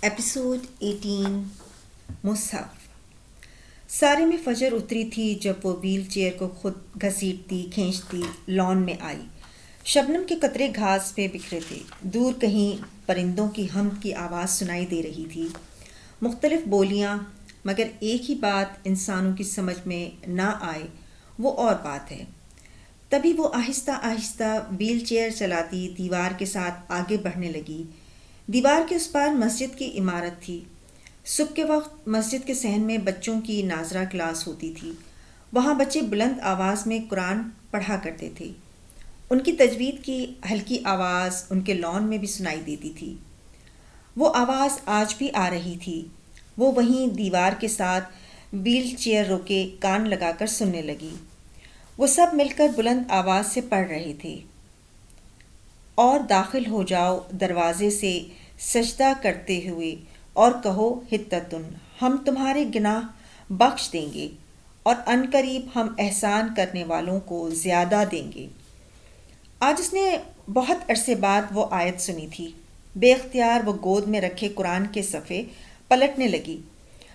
Episode 18 مصحف۔ سارے میں فجر اتری تھی جب وہ ویل چیئر کو خود گھسیٹتی کھینچتی لان میں آئی۔ شبنم کے قطرے گھاس پہ بکھرے تھے، دور کہیں پرندوں کی حمد کی آواز سنائی دے رہی تھی، مختلف بولیاں، مگر ایک ہی بات انسانوں کی سمجھ میں نہ آئے وہ اور بات ہے۔ تبھی وہ آہستہ آہستہ ویل چیئر چلاتی دیوار کے ساتھ آگے بڑھنے لگی۔ دیوار کے اس پار مسجد کی عمارت تھی۔ صبح کے وقت مسجد کے صحن میں بچوں کی ناظرہ کلاس ہوتی تھی۔ وہاں بچے بلند آواز میں قرآن پڑھا کرتے تھے۔ ان کی تجوید کی ہلکی آواز ان کے لان میں بھی سنائی دیتی تھی۔ وہ آواز آج بھی آ رہی تھی۔ وہ وہیں دیوار کے ساتھ ویل چیئر روکے کان لگا کر سننے لگی۔ وہ سب مل کر بلند آواز سے پڑھ رہے تھے، اور داخل ہو جاؤ دروازے سے سجدہ کرتے ہوئے اور کہو حتتن، ہم تمہارے گناہ بخش دیں گے اور عنقریب ہم احسان کرنے والوں کو زیادہ دیں گے۔ آج اس نے بہت عرصے بعد وہ آیت سنی تھی۔ بے اختیار وہ گود میں رکھے قرآن کے صفحے پلٹنے لگی۔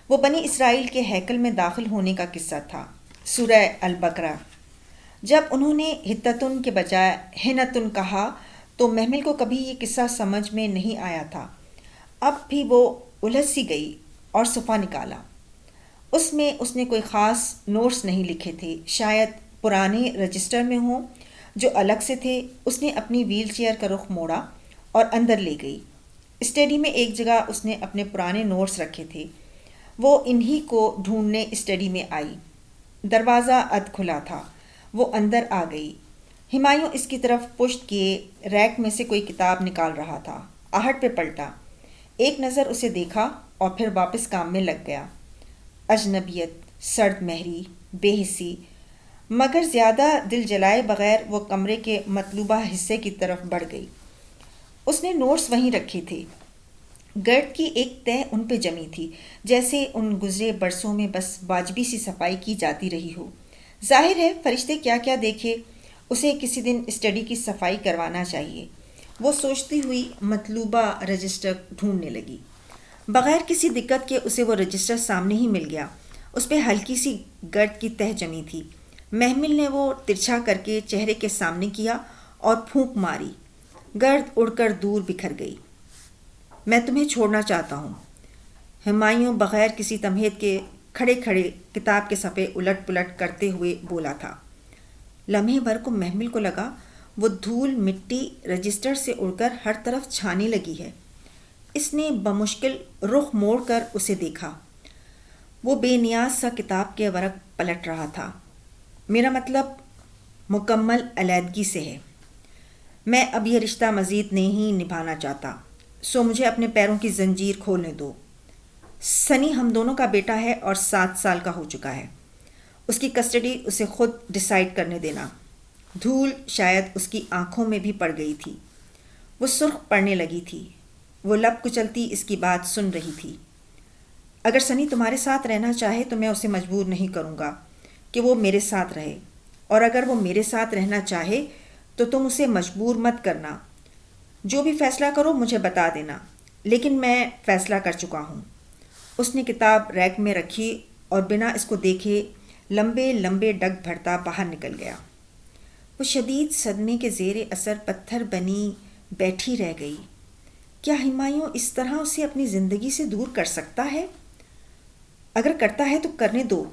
وہ بنی اسرائیل کے ہیکل میں داخل ہونے کا قصہ تھا، سورہ البقرہ۔ جب انہوں نے حتتن کے بجائے حنتن کہا تو محمل کو کبھی یہ قصہ سمجھ میں نہیں آیا تھا۔ اب بھی وہ الجھ سی گئی اور صفحہ نکالا۔ اس میں اس نے کوئی خاص نوٹس نہیں لکھے تھے، شاید پرانے رجسٹر میں ہوں جو الگ سے تھے۔ اس نے اپنی ویل چیئر کا رخ موڑا اور اندر لے گئی۔ اسٹڈی میں ایک جگہ اس نے اپنے پرانے نوٹس رکھے تھے۔ وہ انہی کو ڈھونڈنے اسٹڈی میں آئی۔ دروازہ ادھ کھلا تھا۔ وہ اندر آ گئی۔ ہمایوں اس کی طرف پشت کیے ریک میں سے کوئی کتاب نکال رہا تھا۔ آہٹ پہ پلٹا، ایک نظر اسے دیکھا اور پھر واپس کام میں لگ گیا۔ اجنبیت، سرد مہری، بے حسی، مگر زیادہ دل جلائے بغیر وہ کمرے کے مطلوبہ حصے کی طرف بڑھ گئی۔ اس نے نوٹس وہیں رکھے تھے۔ گرد کی ایک تہہ ان پہ جمی تھی، جیسے ان گزرے برسوں میں بس واجبی سی صفائی کی جاتی رہی ہو۔ ظاہر ہے فرشتے کیا کیا دیکھے، اسے کسی دن اسٹڈی کی صفائی کروانا چاہیے۔ وہ سوچتی ہوئی مطلوبہ رجسٹر ڈھونڈنے لگی۔ بغیر کسی دقت کے اسے وہ رجسٹر سامنے ہی مل گیا۔ اس پہ ہلکی سی گرد کی تہہ جمی تھی۔ محمل نے وہ ترچھا کر کے چہرے کے سامنے کیا اور پھونک ماری۔ گرد اڑ کر دور بکھر گئی۔ میں تمہیں چھوڑنا چاہتا ہوں، ہمایوں بغیر کسی تمہید کے کھڑے کھڑے کتاب کے صفحے الٹ پلٹ کرتے ہوئے بولا تھا۔ لمحے بھر کو محمل کو لگا وہ دھول مٹی رجسٹر سے اڑ کر ہر طرف چھانے لگی ہے۔ اس نے بمشکل رخ موڑ کر اسے دیکھا۔ وہ بے نیاز سا کتاب کے ورق پلٹ رہا تھا۔ میرا مطلب مکمل علیحدگی سے ہے۔ میں اب یہ رشتہ مزید نہیں نبھانا چاہتا، سو مجھے اپنے پیروں کی زنجیر کھولنے دو۔ سنی ہم دونوں کا بیٹا ہے اور 7 سال کا ہو چکا ہے۔ اس کی کسٹڈی اسے خود ڈیسائیڈ کرنے دینا۔ دھول شاید اس کی آنکھوں میں بھی پڑ گئی تھی۔ وہ سرخ پڑنے لگی تھی۔ وہ لب کچلتی اس کی بات سن رہی تھی۔ اگر سنی تمہارے ساتھ رہنا چاہے تو میں اسے مجبور نہیں کروں گا کہ وہ میرے ساتھ رہے، اور اگر وہ میرے ساتھ رہنا چاہے تو تم اسے مجبور مت کرنا۔ جو بھی فیصلہ کرو مجھے بتا دینا، لیکن میں فیصلہ کر چکا ہوں۔ اس نے کتاب ریک میں رکھی اور بنا اس کو دیکھے لمبے لمبے ڈگ بھرتا باہر نکل گیا۔ وہ شدید صدمے کے زیر اثر پتھر بنی بیٹھی رہ گئی۔ کیا ہمایوں اس طرح اسے اپنی زندگی سے دور کر سکتا ہے؟ اگر کرتا ہے تو کرنے دو،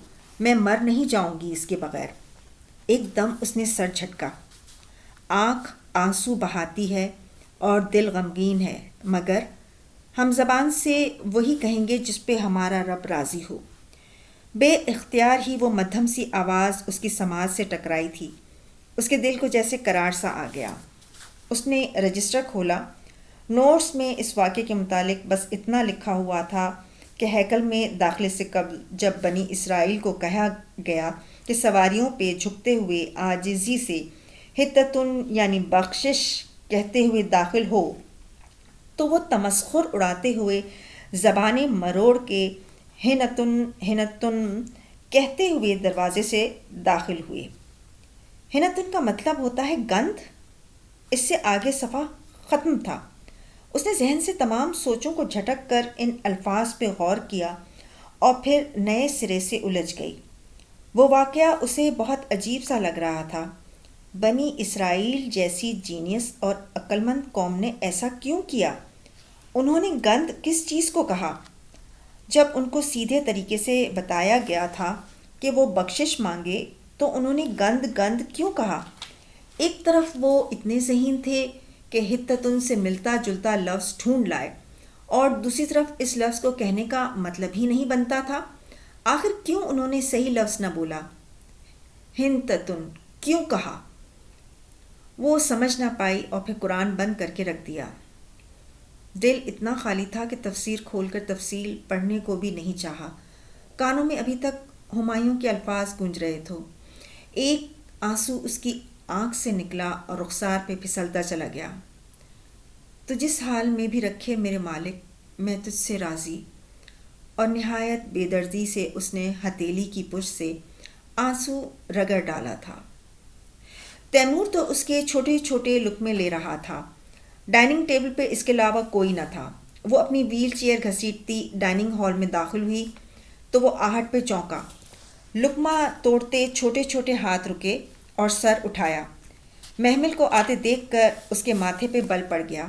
میں مر نہیں جاؤں گی اس کے بغیر۔ ایک دم اس نے سر جھٹکا۔ آنکھ آنسو بہاتی ہے اور دل غمگین ہے، مگر ہم زبان سے وہی کہیں گے جس پہ ہمارا رب راضی ہو۔ بے اختیار ہی وہ مدھم سی آواز اس کی سماعت سے ٹکرائی تھی۔ اس کے دل کو جیسے قرار سا آ گیا۔ اس نے رجسٹر کھولا۔ نوٹس میں اس واقعے کے متعلق بس اتنا لکھا ہوا تھا کہ ہیکل میں داخلے سے قبل جب بنی اسرائیل کو کہا گیا کہ سواریوں پہ جھکتے ہوئے عاجزی سے حتتن یعنی بخشش کہتے ہوئے داخل ہو، تو وہ تمسخر اڑاتے ہوئے زبانیں مروڑ کے حنتن حنتن کہتے ہوئے دروازے سے داخل ہوئے۔ حنتن کا مطلب ہوتا ہے گندھ۔ اس سے آگے صفحہ ختم تھا۔ اس نے ذہن سے تمام سوچوں کو جھٹک کر ان الفاظ پہ غور کیا اور پھر نئے سرے سے الجھ گئی۔ وہ واقعہ اسے بہت عجیب سا لگ رہا تھا۔ بنی اسرائیل جیسی جینیس اور عقلمند قوم نے ایسا کیوں کیا؟ انہوں نے گند کس چیز کو کہا؟ جب ان کو سیدھے طریقے سے بتایا گیا تھا کہ وہ بخشش مانگے تو انہوں نے گند گند کیوں کہا؟ ایک طرف وہ اتنے ذہین تھے کہ حتتن سے ملتا جلتا لفظ ڈھونڈ لائے، اور دوسری طرف اس لفظ کو کہنے کا مطلب ہی نہیں بنتا تھا۔ آخر کیوں انہوں نے صحیح لفظ نہ بولا؟ ہنتتن کیوں کہا؟ وہ سمجھ نہ پائی اور پھر قرآن بند کر کے رکھ دیا۔ دل اتنا خالی تھا کہ تفسیر کھول کر تفصیل پڑھنے کو بھی نہیں چاہا۔ کانوں میں ابھی تک ہمایوں کے الفاظ گونج رہے تھے۔ ایک آنسو اس کی آنکھ سے نکلا اور رخسار پہ پھسلتا چلا گیا۔ تو جس حال میں بھی رکھے میرے مالک، میں تجھ سے راضی۔ اور نہایت بے دردی سے اس نے ہتھیلی کی پشت سے آنسو رگڑ ڈالا تھا۔ تیمور تو اس کے چھوٹے چھوٹے لقمے لے رہا تھا۔ ڈائننگ ٹیبل پہ اس کے علاوہ کوئی نہ تھا۔ وہ اپنی ویل چیئر گھسیٹتی ڈائننگ ہال میں داخل ہوئی تو وہ آہٹ پہ چونکا۔ لقمہ توڑتے چھوٹے چھوٹے ہاتھ رکے اور سر اٹھایا۔ محمل کو آتے دیکھ کر اس کے ماتھے پہ بل پڑ گیا۔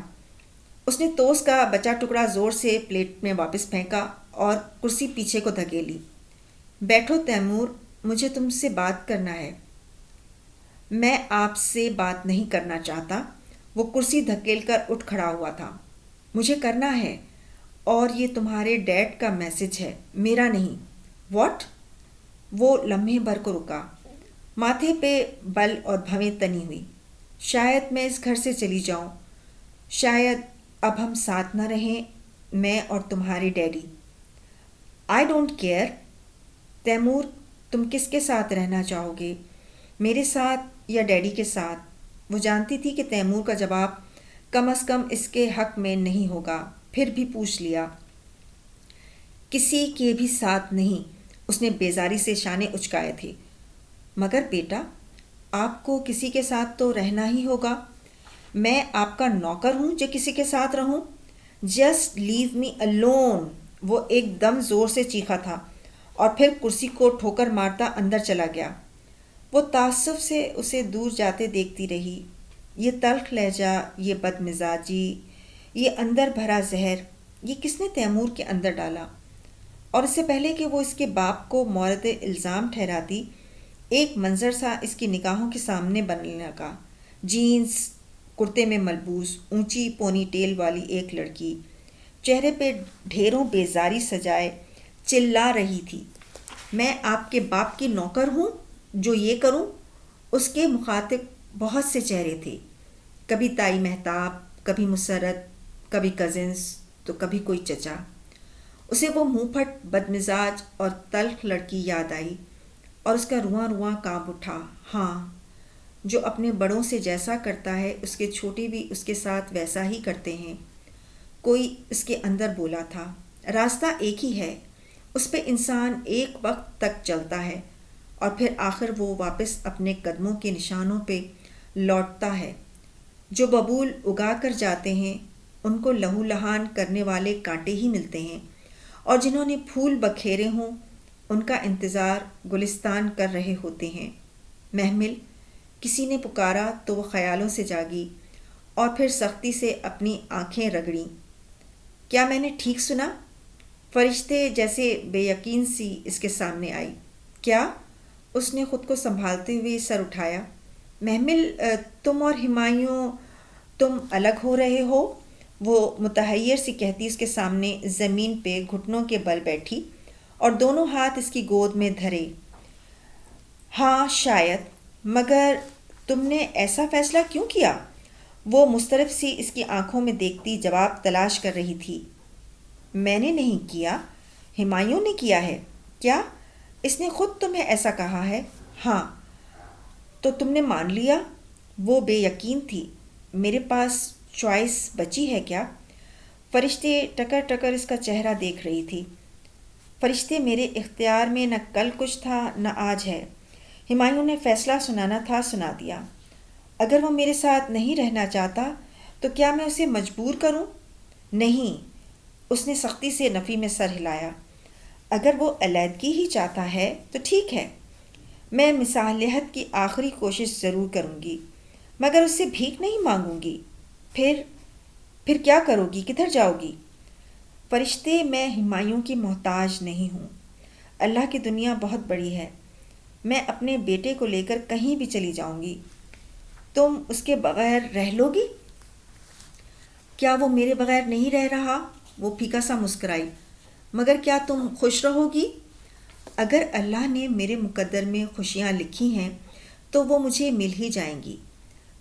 اس نے توست کا بچا ٹکڑا زور سے پلیٹ میں واپس پھینکا اور کرسی پیچھے کو دھکیلی۔ بیٹھو تیمور، مجھے تم سے بات کرنا ہے۔ میں آپ سے بات نہیں کرنا چاہتا۔ وہ کرسی دھکیل کر اٹھ کھڑا ہوا تھا۔ مجھے کرنا ہے، اور یہ تمہارے ڈیڈ کا میسج ہے، میرا نہیں۔ واٹ؟ وہ لمحے بھر کو رکا۔ ماتھے پہ بل اور بھویں تنی ہوئی۔ شاید میں اس گھر سے چلی جاؤں، شاید اب ہم ساتھ نہ رہیں، میں اور تمہارے daddy. I don't care. Taimur, تم کس کے ساتھ رہنا چاہو گے، میرے ساتھ یا ڈیڈی کے ساتھ؟ وہ جانتی تھی کہ تیمور کا جواب کم از کم اس کے حق میں نہیں ہوگا، پھر بھی پوچھ لیا۔ کسی کے بھی ساتھ نہیں، اس نے بیزاری سے شانے اچکائے تھے۔ مگر بیٹا، آپ کو کسی کے ساتھ تو رہنا ہی ہوگا۔ میں آپ کا نوکر ہوں جو کسی کے ساتھ رہوں؟ Just leave me alone. وہ ایک دم زور سے چیخا تھا اور پھر کرسی کو ٹھوکر مارتا اندر چلا گیا۔ وہ تعصب سے اسے دور جاتے دیکھتی رہی۔ یہ تلخ لہجہ، یہ بد مزاجی، یہ اندر بھرا زہر، یہ کس نے تیمور کے اندر ڈالا؟ اور اس سے پہلے کہ وہ اس کے باپ کو مورد الزام ٹھہراتی، ایک منظر سا اس کی نگاہوں کے سامنے بننے لگا۔ جینز کرتے میں ملبوس اونچی پونی ٹیل والی ایک لڑکی، چہرے پہ ڈھیروں بیزاری سجائے، چلا رہی تھی، میں آپ کے باپ کی نوکر ہوں جو یہ کروں؟ اس کے مخاطب بہت سے چہرے تھے، کبھی تائی مہتاب، کبھی مسرت، کبھی کزنس، تو کبھی کوئی چچا۔ اسے وہ منہ پھٹ بد مزاج اور تلخ لڑکی یاد آئی اور اس کا رواں رواں کانپ اٹھا۔ ہاں، جو اپنے بڑوں سے جیسا کرتا ہے اس کے چھوٹے بھی اس کے ساتھ ویسا ہی کرتے ہیں، کوئی اس کے اندر بولا تھا۔ راستہ ایک ہی ہے، اس پہ انسان ایک وقت تک چلتا ہے اور پھر آخر وہ واپس اپنے قدموں کے نشانوں پہ لوٹتا ہے۔ جو ببول اگا کر جاتے ہیں ان کو لہو لہان کرنے والے کانٹے ہی ملتے ہیں، اور جنہوں نے پھول بکھیرے ہوں ان کا انتظار گلستان کر رہے ہوتے ہیں۔ محمل، کسی نے پکارا تو وہ خیالوں سے جاگی اور پھر سختی سے اپنی آنکھیں رگڑیں۔ کیا میں نے ٹھیک سنا؟ فرشتے جیسے بے یقین سی اس کے سامنے آئی۔ کیا؟ اس نے خود کو سنبھالتے ہوئے سر اٹھایا۔ محمل، تم اور ہمایوں، تم الگ ہو رہے ہو؟ وہ متحیر سی کہتی اس کے سامنے زمین پہ گھٹنوں کے بل بیٹھی اور دونوں ہاتھ اس کی گود میں دھرے۔ ہاں شاید، مگر تم نے ایسا فیصلہ کیوں کیا؟ وہ مسترب سی اس کی آنکھوں میں دیکھتی جواب تلاش کر رہی تھی۔ میں نے نہیں کیا، ہمایوں نے کیا ہے۔ کیا؟ اس نے خود تمہیں ایسا کہا ہے؟ ہاں۔ تو تم نے مان لیا؟ وہ بے یقین تھی۔ میرے پاس چوائس بچی ہے کیا؟ فرشتے ٹکر ٹکر اس کا چہرہ دیکھ رہی تھی۔ فرشتے، میرے اختیار میں نہ کل کچھ تھا نہ آج ہے۔ ہمایوں نے فیصلہ سنانا تھا، سنا دیا۔ اگر وہ میرے ساتھ نہیں رہنا چاہتا تو کیا میں اسے مجبور کروں؟ نہیں، اس نے سختی سے نفی میں سر ہلایا۔ اگر وہ علیحدگی ہی چاہتا ہے تو ٹھیک ہے، میں مصالحت کی آخری کوشش ضرور کروں گی، مگر اس سے بھیک نہیں مانگوں گی۔ پھر پھر کیا کرو گی؟ کدھر جاؤ گی؟ فرشتے، میں ہمایوں کی محتاج نہیں ہوں۔ اللہ کی دنیا بہت بڑی ہے، میں اپنے بیٹے کو لے کر کہیں بھی چلی جاؤں گی۔ تم اس کے بغیر رہ لو گی؟ کیا وہ میرے بغیر نہیں رہ رہا؟ وہ پھیکا سا مسکرائی۔ مگر کیا تم خوش رہو گی؟ اگر اللہ نے میرے مقدر میں خوشیاں لکھی ہیں تو وہ مجھے مل ہی جائیں گی،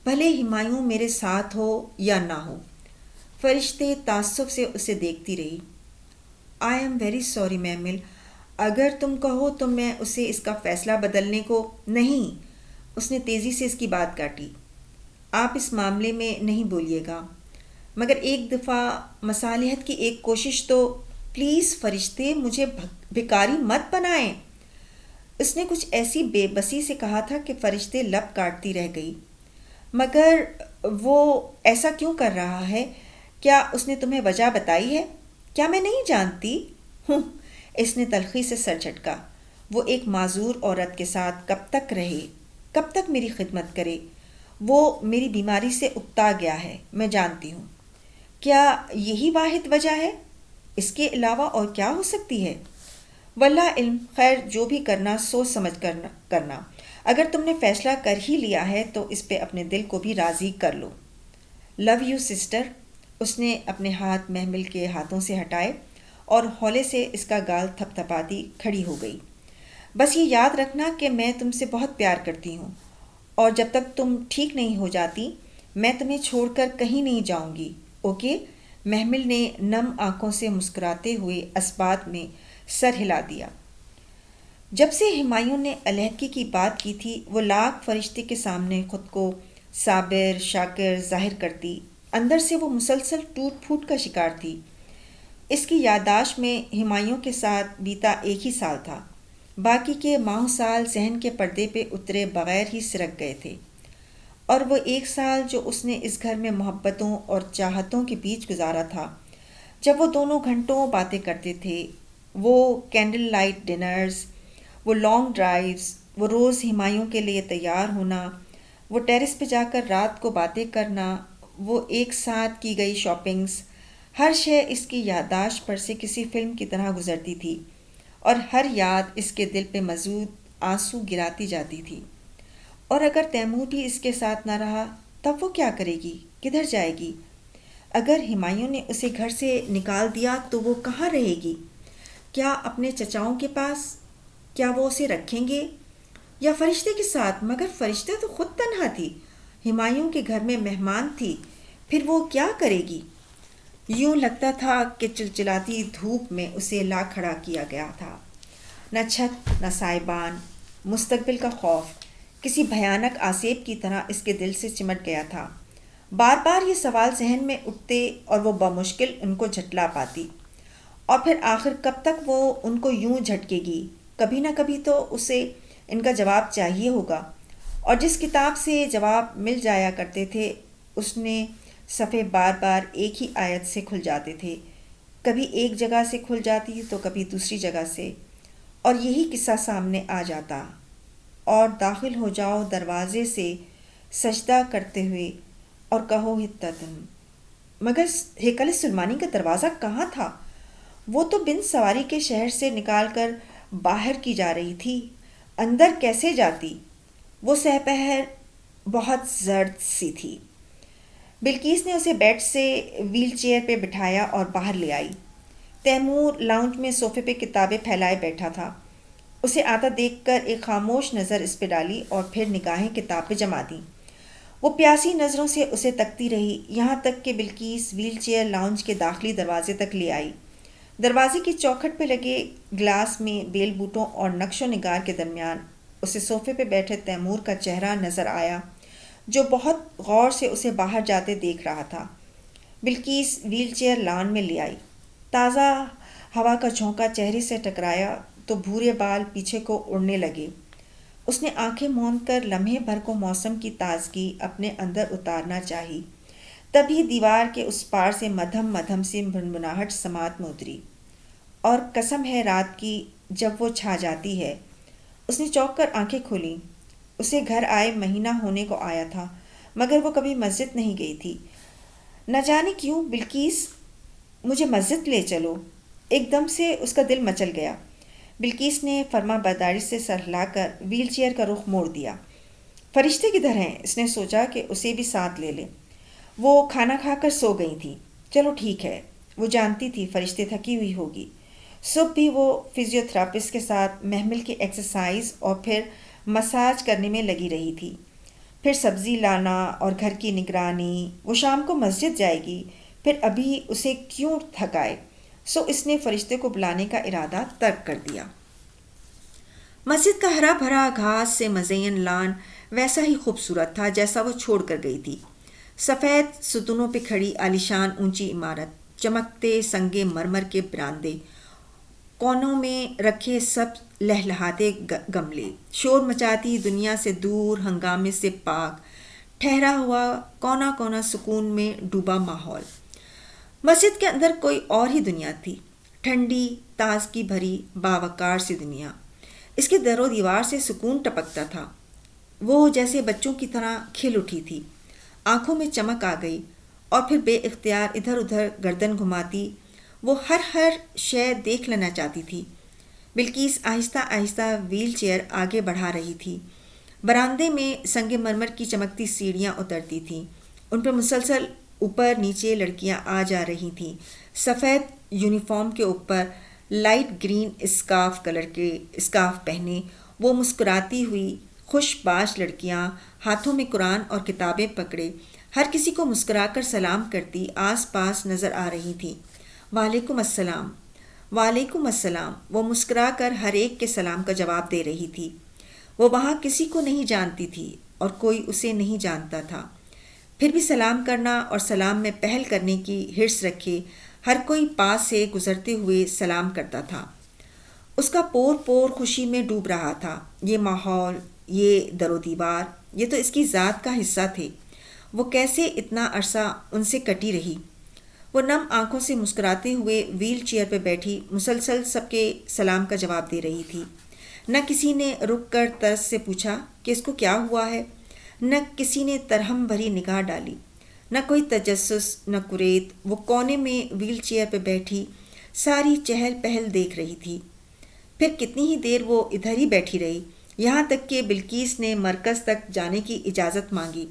بھلے ہمایوں میرے ساتھ ہو یا نہ ہو۔ فرشتے تعصب سے اسے دیکھتی رہی۔ I am very sorry mammal, اگر تم کہو تو میں اسے اس کا فیصلہ بدلنے کو نہیں۔ اس نے تیزی سے اس کی بات کاٹی۔ آپ اس معاملے میں نہیں بولیے گا، مگر ایک دفعہ مصالحت کی ایک کوشش تو۔ پلیز فرشتے، مجھے بھکاری مت بنائیں۔ اس نے کچھ ایسی بے بسی سے کہا تھا کہ فرشتے لب کاٹتی رہ گئی۔ مگر وہ ایسا کیوں کر رہا ہے؟ کیا اس نے تمہیں وجہ بتائی ہے؟ کیا میں نہیں جانتی؟ اس نے تلخی سے سر جھٹکا۔ وہ ایک معذور عورت کے ساتھ کب تک رہے، کب تک میری خدمت کرے؟ وہ میری بیماری سے اکتا گیا ہے، میں جانتی ہوں۔ کیا یہی واحد وجہ ہے؟ اس کے علاوہ اور کیا ہو سکتی ہے؟ واللہ علم، خیر جو بھی کرنا سوچ سمجھ کرنا۔ اگر تم نے فیصلہ کر ہی لیا ہے تو اس پہ اپنے دل کو بھی راضی کر لو۔ Love you sister. اس نے اپنے ہاتھ محمل کے ہاتھوں سے ہٹائے اور ہولے سے اس کا گال تھپ تھپاتی کھڑی ہو گئی۔ بس یہ یاد رکھنا کہ میں تم سے بہت پیار کرتی ہوں، اور جب تک تم ٹھیک نہیں ہو جاتی میں تمہیں چھوڑ کر کہیں نہیں جاؤں گی، اوکے؟ محمل نے نم آنکھوں سے مسکراتے ہوئے اسبات میں سر ہلا دیا۔ جب سے ہمایوں نے علیحدگی کی بات کی تھی وہ لاکھ فرشتے کے سامنے خود کو صابر شاکر ظاہر کرتی، اندر سے وہ مسلسل ٹوٹ پھوٹ کا شکار تھی۔ اس کی یادداشت میں ہمایوں کے ساتھ بیتا ایک ہی سال تھا، باقی کے ماہ سال ذہن کے پردے پہ اترے بغیر ہی سرک گئے تھے، اور وہ ایک سال جو اس نے اس گھر میں محبتوں اور چاہتوں کے بیچ گزارا تھا، جب وہ دونوں گھنٹوں باتیں کرتے تھے، وہ کینڈل لائٹ ڈنرز، وہ لانگ ڈرائیوز، وہ روز ہمایوں کے لیے تیار ہونا، وہ ٹیرس پہ جا کر رات کو باتیں کرنا، وہ ایک ساتھ کی گئی شاپنگز، ہر شے اس کی یادداشت پر سے کسی فلم کی طرح گزرتی تھی، اور ہر یاد اس کے دل پہ مزید آنسو گراتی جاتی تھی۔ اور اگر تیمور بھی اس کے ساتھ نہ رہا تب وہ کیا کرے گی؟ کدھر جائے گی؟ اگر ہمایوں نے اسے گھر سے نکال دیا تو وہ کہاں رہے گی؟ کیا اپنے چچاؤں کے پاس؟ کیا وہ اسے رکھیں گے؟ یا فرشتے کے ساتھ؟ مگر فرشتے تو خود تنہا تھی، ہمایوں کے گھر میں مہمان تھی، پھر وہ کیا کرے گی؟ یوں لگتا تھا کہ چلچلاتی دھوپ میں اسے لا کھڑا کیا گیا تھا، نہ چھت نہ سائبان، مستقبل کا خوف کسی بھیانک آسیب کی طرح اس کے دل سے چمٹ گیا تھا۔ بار بار یہ سوال ذہن میں اٹھتے اور وہ بمشکل ان کو جھٹلا پاتی، اور پھر آخر کب تک وہ ان کو یوں جھٹکے گی؟ کبھی نہ کبھی تو اسے ان کا جواب چاہیے ہوگا، اور جس کتاب سے جواب مل جایا کرتے تھے اس نے صفحے بار بار ایک ہی آیت سے کھل جاتے تھے، کبھی ایک جگہ سے کھل جاتی تو کبھی دوسری جگہ سے، اور یہی قصہ سامنے آ جاتا، اور داخل ہو جاؤ دروازے سے سجدہ کرتے ہوئے اور کہو حتتن۔ مگر ہیکل سلیمانی کا دروازہ کہاں تھا؟ وہ تو بن سواری کے شہر سے نکال کر باہر کی جا رہی تھی، اندر کیسے جاتی؟ وہ سپہر بہت زرد سی تھی۔ بلقیس نے اسے بیڈ سے ویل چیئر پہ بٹھایا اور باہر لے آئی۔ تیمور لاؤنج میں صوفے پہ کتابیں پھیلائے بیٹھا تھا۔ اسے آتا دیکھ کر ایک خاموش نظر اس پہ ڈالی اور پھر نگاہیں کتاب پہ جما دیں۔ وہ پیاسی نظروں سے اسے تکتی رہی یہاں تک کہ بلقیس ویل چیئر لاؤنج کے داخلی دروازے تک لے آئی۔ دروازے کی چوکھٹ پہ لگے گلاس میں بیل بوٹوں اور نقش و نگار کے درمیان اسے صوفے پہ بیٹھے تیمور کا چہرہ نظر آیا، جو بہت غور سے اسے باہر جاتے دیکھ رہا تھا۔ بلقیس ویل چیئر لان میں لے آئی۔ تازہ ہوا کا جھونکا چہرے سے ٹکرایا تو بھورے بال پیچھے کو اڑنے لگے۔ اس نے آنکھیں موند کر لمحے بھر کو موسم کی تازگی اپنے اندر اتارنا چاہی۔ تبھی دیوار کے اس پار سے مدھم مدھم سی بھنبھناہٹ سماعت میں اتری، اور قسم ہے رات کی جب وہ چھا جاتی ہے۔ اس نے چونک کر آنکھیں کھولیں۔ اسے گھر آئے مہینہ ہونے کو آیا تھا، مگر وہ کبھی مسجد نہیں گئی تھی۔ نہ جانے کیوں بلکیس، مجھے مسجد لے چلو، ایک دم سے اس کا دل مچل گیا۔ بلکیس نے فرما برداری سے سر ہلا کر ویل چیئر کا رخ موڑ دیا۔ فرشتے کدھر ہیں؟ اس نے سوچا کہ اسے بھی ساتھ لے لے۔ وہ کھانا کھا کر سو گئی تھی۔ چلو ٹھیک ہے، وہ جانتی تھی فرشتے تھکی ہوئی ہوگی۔ صبح بھی وہ فزیو تھراپسٹ کے ساتھ محمل کی ایکسرسائز اور پھر مساج کرنے میں لگی رہی تھی، پھر سبزی لانا اور گھر کی نگرانی۔ وہ شام کو مسجد جائے گی، پھر ابھی اسے کیوں تھکائے؟ سو اس نے فرشتے کو بلانے کا ارادہ ترک کر دیا۔ مسجد کا ہرا بھرا گھاس سے مزین لان ویسا ہی خوبصورت تھا جیسا وہ چھوڑ کر گئی تھی۔ سفید ستونوں پہ کھڑی عالیشان اونچی عمارت، چمکتے سنگے مرمر کے براندے، کونوں میں رکھے سب لہلہاتے گملے، شور مچاتی دنیا سے دور، ہنگامے سے پاک، ٹھہرا ہوا کونا کونا سکون میں ڈوبا ماحول۔ مسجد کے اندر کوئی اور ہی دنیا تھی، ٹھنڈی تازگی بھری باوقار سی دنیا۔ اس کے در و دیوار سے سکون ٹپکتا تھا۔ وہ جیسے بچوں کی طرح کھل اٹھی تھی، آنکھوں میں چمک آ گئی، اور پھر بے اختیار ادھر ادھر گردن گھماتی وہ ہر شے دیکھ لینا چاہتی تھی۔ بلکیس آہستہ آہستہ ویل چیئر آگے بڑھا رہی تھی۔ براندے میں سنگ مرمر کی چمکتی سیڑھیاں اترتی تھیں، ان پر مسلسل اوپر نیچے لڑکیاں آ جا رہی تھیں، سفید یونیفارم کے اوپر لائٹ گرین اسکارف کلر کے اسکارف پہنے وہ مسکراتی ہوئی خوش باش لڑکیاں ہاتھوں میں قرآن اور کتابیں پکڑے ہر کسی کو مسکرا کر سلام کرتی آس پاس نظر آ رہی تھیں۔ وعلیکم السلام، وعلیکم السلام، وہ مسکرا کر ہر ایک کے سلام کا جواب دے رہی تھی۔ وہ وہاں کسی کو نہیں جانتی تھی اور کوئی اسے نہیں جانتا تھا، پھر بھی سلام کرنا اور سلام میں پہل کرنے کی حرص رکھے ہر کوئی پاس سے گزرتے ہوئے سلام کرتا تھا۔ اس کا پور پور خوشی میں ڈوب رہا تھا۔ یہ ماحول، یہ در و دیوار، یہ تو اس کی ذات کا حصہ تھے۔ وہ کیسے اتنا عرصہ ان سے کٹی رہی؟ وہ نم آنکھوں سے مسکراتے ہوئے ویل چیئر پہ بیٹھی مسلسل سب کے سلام کا جواب دے رہی تھی۔ نہ کسی نے رک کر طرز سے پوچھا کہ اس کو کیا ہوا ہے، نہ کسی نے ترہم بھری نگاہ ڈالی، نہ کوئی تجسس، نہ کریت۔ وہ کونے میں ویل چیئر پہ بیٹھی ساری چہل پہل دیکھ رہی تھی۔ پھر کتنی ہی دیر وہ ادھر ہی بیٹھی رہی، یہاں تک کہ بلکیس نے مرکز تک جانے کی اجازت مانگی۔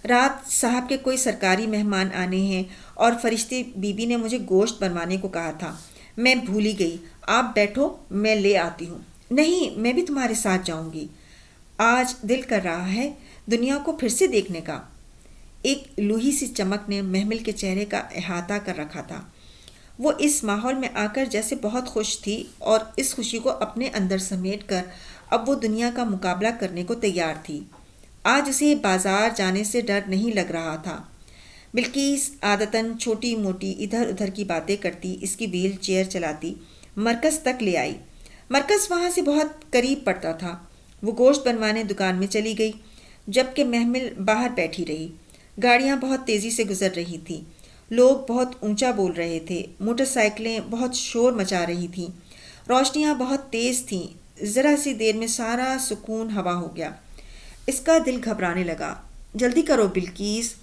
رات صاحب کے کوئی سرکاری مہمان آنے ہیں اور فرشتے بی بی نے مجھے گوشت بنوانے کو کہا تھا، میں بھول ہی گئی، آپ بیٹھو میں لے آتی ہوں۔ نہیں، میں بھی تمہارے ساتھ جاؤں گی، آج دل کر رہا ہے دنیا کو پھر سے دیکھنے کا۔ ایک لوہی سی چمک نے محمل کے چہرے کا احاطہ کر رکھا تھا۔ وہ اس ماحول میں آ کر جیسے بہت خوش تھی اور اس خوشی کو اپنے اندر سمیٹ کر اب وہ دنیا کا مقابلہ کرنے کو تیار تھی۔ آج اسے بازار جانے سے ڈر نہیں لگ رہا تھا۔ بلکیس عادتاً چھوٹی موٹی ادھر ادھر کی باتیں کرتی اس کی ویل چیئر چلاتی مرکز تک لے آئی۔ مرکز وہاں سے بہت قریب پڑتا تھا۔ وہ گوشت بنوانے دکان میں چلی گئی، جبکہ محمل باہر بیٹھی رہی۔ گاڑیاں بہت تیزی سے گزر رہی تھیں، لوگ بہت اونچا بول رہے تھے، موٹر سائیکلیں بہت شور مچا رہی تھیں، روشنیاں بہت تیز تھیں۔ ذرا سی دیر میں سارا سکون ہوا ہو گیا۔ اس کا دل گھبرانے لگا۔ جلدی کرو بلکیس۔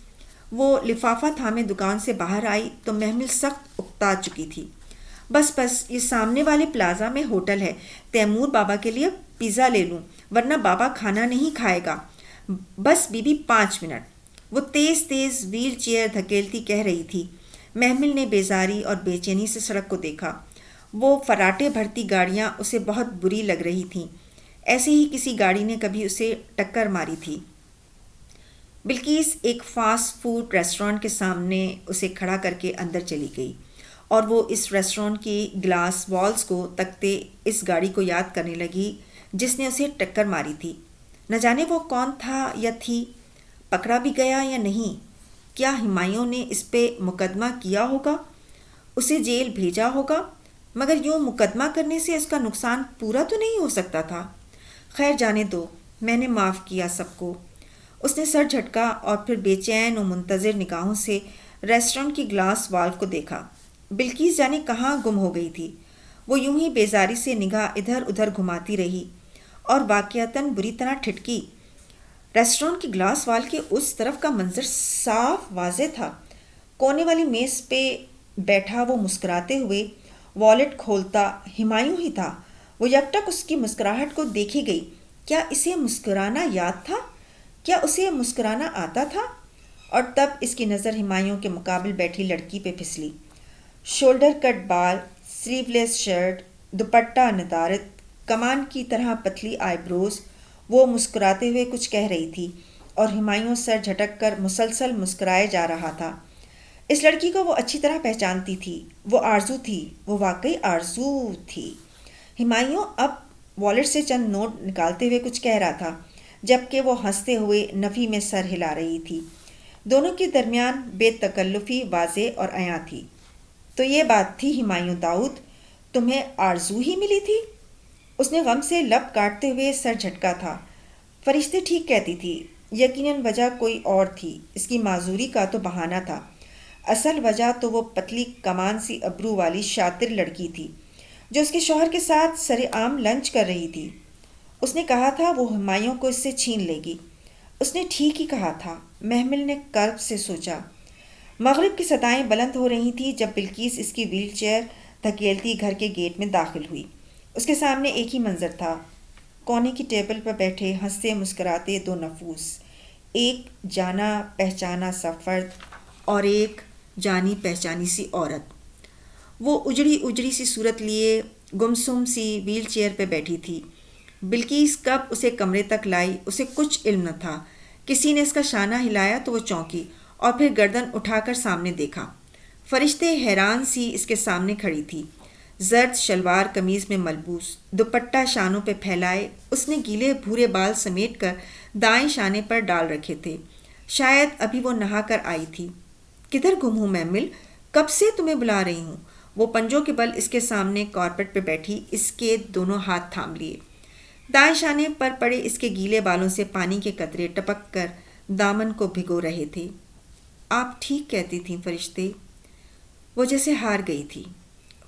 وہ لفافہ تھامے دکان سے باہر آئی تو محمل سخت اکتا چکی تھی۔ بس یہ سامنے والے پلازا میں ہوٹل ہے، تیمور بابا کے لیے پیزا لے لوں ورنہ بابا کھانا نہیں کھائے گا، بس بی بی 5 منٹ۔ وہ تیز تیز ویل چیئر دھکیلتی کہہ رہی تھی۔ محمل نے بیزاری اور بے چینی سے سڑک کو دیکھا۔ وہ فراٹے بھرتی گاڑیاں اسے بہت بری لگ رہی تھیں، ایسے ہی کسی گاڑی نے کبھی اسے ٹکر ماری تھی۔ بلکیس ایک فاسٹ فوڈ ریسٹورانٹ کے سامنے اسے کھڑا کر کے اندر چلی گئی اور وہ اس ریسٹورانٹ کی گلاس والز کو تکتے اس گاڑی کو یاد کرنے لگی جس نے اسے ٹکر ماری تھی۔ نہ جانے وہ کون تھا یا تھی، پکڑا بھی گیا یا نہیں، کیا ہمایوں نے اس پہ مقدمہ کیا ہوگا، اسے جیل بھیجا ہوگا، مگر یوں مقدمہ کرنے سے اس کا نقصان پورا تو نہیں ہو سکتا تھا۔ خیر جانے دو، میں نے معاف کیا سب کو۔ اس نے سر جھٹکا اور پھر بے چین و منتظر نگاہوں سے ریسٹورنٹ کی گلاس والو کو دیکھا۔ بلکیس جانے کہاں گم ہو گئی تھی۔ وہ یوں ہی بیزاری سے نگاہ ادھر ادھر گھماتی رہی اور واقعتاً بری طرح ٹھٹکی۔ ریسٹورنٹ کی گلاس وال کے اس طرف کا منظر صاف واضح تھا۔ کونے والی میز پہ بیٹھا وہ مسکراتے ہوئے والیٹ کھولتا ہمایوں ہی تھا۔ وہ یکٹک اس کی مسکراہٹ کو دیکھی گئی۔ کیا اسے مسکرانا یاد تھا؟ کیا اسے مسکرانا آتا تھا؟ اور تب اس کی نظر ہمایوں کے مقابل بیٹھی لڑکی پہ پھسلی۔ شولڈر کٹ بال، سلیو لیس شرٹ، دوپٹہ ندارت، کمان کی طرح پتلی آئی بروز۔ وہ مسکراتے ہوئے کچھ کہہ رہی تھی اور ہمایوں سر جھٹک کر مسلسل مسکرائے جا رہا تھا۔ اس لڑکی کو وہ اچھی طرح پہچانتی تھی۔ وہ آرزو تھی، وہ واقعی آرزو تھی۔ ہمایوں اب والیٹ سے چند نوٹ نکالتے ہوئے کچھ کہہ رہا تھا، جبکہ وہ ہنستے ہوئے نفی میں سر ہلا رہی تھی۔ دونوں کے درمیان بے تکلفی واضح اور عیاں تھی۔ تو یہ بات تھی ہمایوں داؤد، تمہیں آرزو ہی ملی تھی؟ اس نے غم سے لب کاٹتے ہوئے سر جھٹکا تھا۔ فرشتے ٹھیک کہتی تھی۔ یقیناً وجہ کوئی اور تھی۔ اس کی معذوری کا تو بہانہ تھا۔ اصل وجہ تو وہ پتلی کمان سی ابرو والی شاطر لڑکی تھی جو اس کے شوہر کے ساتھ سر عام لنچ کر رہی تھی۔ اس نے کہا تھا وہ ہمایوں کو اس سے چھین لے گی۔ اس نے ٹھیک ہی کہا تھا، محمل نے قلب سے سوچا۔ مغرب کی صدائیں بلند ہو رہی تھیں جب بلکیس اس کی ویل چیئر دھکیلتی گھر کے گیٹ میں داخل ہوئی۔ اس کے سامنے ایک ہی منظر تھا، کونے کی ٹیبل پر بیٹھے ہنستے مسکراتے دو نفوس، ایک جانا پہچانا سا فرد اور ایک جانی پہچانی سی عورت۔ وہ اجڑی اجڑی سی صورت لیے گمسم سی ویل چیئر پہ بیٹھی تھی۔ بلکیس کب اسے کمرے تک لائی اسے کچھ علم نہ تھا۔ کسی نے اس کا شانہ ہلایا تو وہ چونکی اور پھر گردن اٹھا کر سامنے دیکھا۔ فرشتے حیران سی اس کے سامنے کھڑی تھی، زرد شلوار قمیض میں ملبوس، دوپٹہ شانوں پہ پھیلائے۔ اس نے گیلے بھورے بال سمیٹ کر دائیں شانے پر ڈال رکھے تھے۔ شاید ابھی وہ نہا کر آئی تھی۔ کدھر گم ہوں محمل؟ کب سے تمہیں بلا رہی ہوں۔ وہ پنجوں کے بل اس کے سامنے کارپیٹ پہ بیٹھی اس کے دونوں ہاتھ تھام لیے۔ دائیں شانے پر پڑے اس کے گیلے بالوں سے پانی کے قطرے ٹپک کر دامن کو بھگو رہے تھے۔ آپ ٹھیک کہتی تھیں فرشتے۔ وہ جیسے ہار گئی تھی۔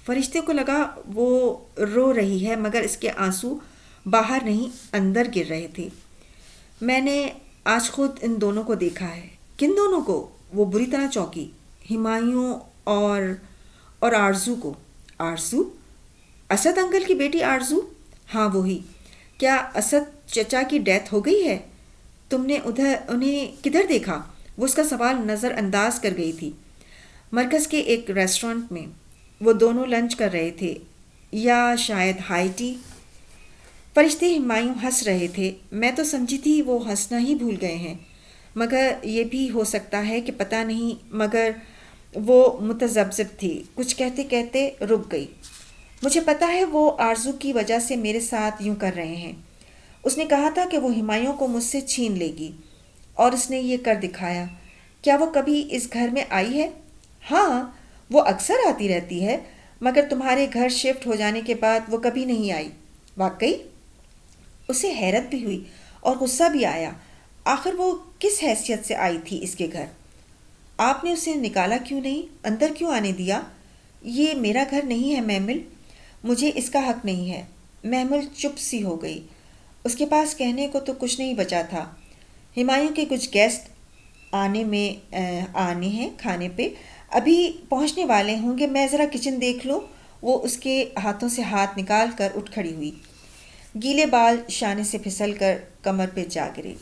فرشتے کو لگا وہ رو رہی ہے مگر اس کے آنسو باہر نہیں اندر گر رہے تھے۔ میں نے آج خود ان دونوں کو دیکھا ہے۔ کن دونوں کو؟ وہ بری طرح چونکی۔ ہمایوں اور آرزو کو۔ آرزو؟ اسد انکل کی بیٹی آرزو؟ ہاں وہی۔ کیا اسد چچا کی ڈیتھ ہو گئی ہے؟ تم نے انہیں کدھر دیکھا؟ وہ اس کا سوال نظر انداز کر گئی تھی۔ مرکز کے ایک ریسٹورنٹ میں۔ وہ دونوں لنچ کر رہے تھے یا شاید ہائی ٹی۔ فرشتے ہمایوں ہنس رہے تھے۔ میں تو سمجھی تھی وہ ہنسنا ہی بھول گئے ہیں، مگر یہ بھی ہو سکتا ہے کہ پتہ نہیں۔ مگر وہ متذبذب تھی، کچھ کہتے کہتے رک گئی۔ مجھے پتہ ہے وہ آرزو کی وجہ سے میرے ساتھ یوں کر رہے ہیں۔ اس نے کہا تھا کہ وہ ہمایوں کو مجھ سے چھین لے گی اور اس نے یہ کر دکھایا۔ کیا وہ کبھی اس گھر میں آئی ہے؟ ہاں، وہ اکثر آتی رہتی ہے، مگر تمہارے گھر شفٹ ہو جانے کے بعد وہ کبھی نہیں آئی۔ واقعی؟ اسے حیرت بھی ہوئی اور غصہ بھی آیا۔ آخر وہ کس حیثیت سے آئی تھی اس کے گھر؟ آپ نے اسے نکالا کیوں نہیں؟ اندر کیوں آنے دیا؟ یہ میرا گھر نہیں ہے محمل، مجھے اس کا حق نہیں ہے۔ محمل چپ سی ہو گئی۔ اس کے پاس کہنے کو تو کچھ نہیں بچا تھا۔ ہمایوں کے کچھ گیسٹ آنے ہیں کھانے پہ، ابھی پہنچنے والے ہوں گے، میں ذرا کچن دیکھ لوں۔ وہ اس کے ہاتھوں سے ہاتھ نکال کر اٹھ کھڑی ہوئی۔ گیلے بال شانے سے پھسل کر کمر پہ جا گرے۔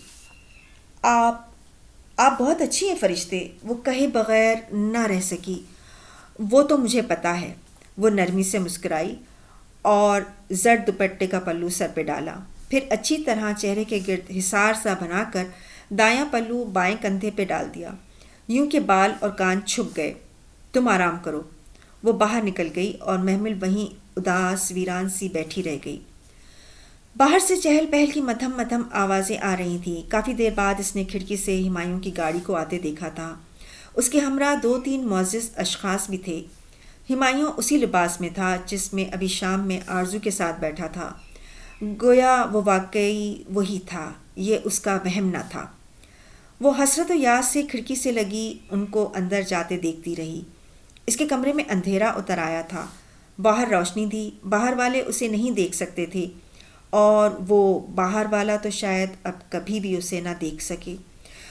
آپ بہت اچھی ہیں فرشتے، وہ کہے بغیر نہ رہ سکی۔ وہ تو مجھے پتہ ہے۔ وہ نرمی سے مسکرائی اور زرد دوپٹے کا پلو سر پہ ڈالا، پھر اچھی طرح چہرے کے گرد حصار سا بنا کر دایاں پلو بائیں کندھے پہ ڈال دیا، یوں کہ بال اور کان چھپ گئے۔ تم آرام کرو۔ وہ باہر نکل گئی اور محمل وہیں اداس ویران سی بیٹھی رہ گئی۔ باہر سے چہل پہل کی مدھم مدھم آوازیں آ رہی تھیں۔ کافی دیر بعد اس نے کھڑکی سے ہمایوں کی گاڑی کو آتے دیکھا تھا۔ اس کے ہمراہ 2-3 معزز اشخاص بھی تھے۔ ہمایوں اسی لباس میں تھا جس میں ابھی شام میں آرزو کے ساتھ بیٹھا تھا۔ گویا وہ واقعی وہی تھا، یہ اس کا وہم نہ تھا۔ وہ حسرت و یاس سے کھڑکی سے لگی ان کو اندر جاتے دیکھتی رہی۔ اس کے کمرے میں اندھیرا اتر آیا تھا، باہر روشنی تھی، باہر والے اسے نہیں دیکھ سکتے تھے، اور وہ باہر والا تو شاید اب کبھی بھی اسے نہ دیکھ سکے۔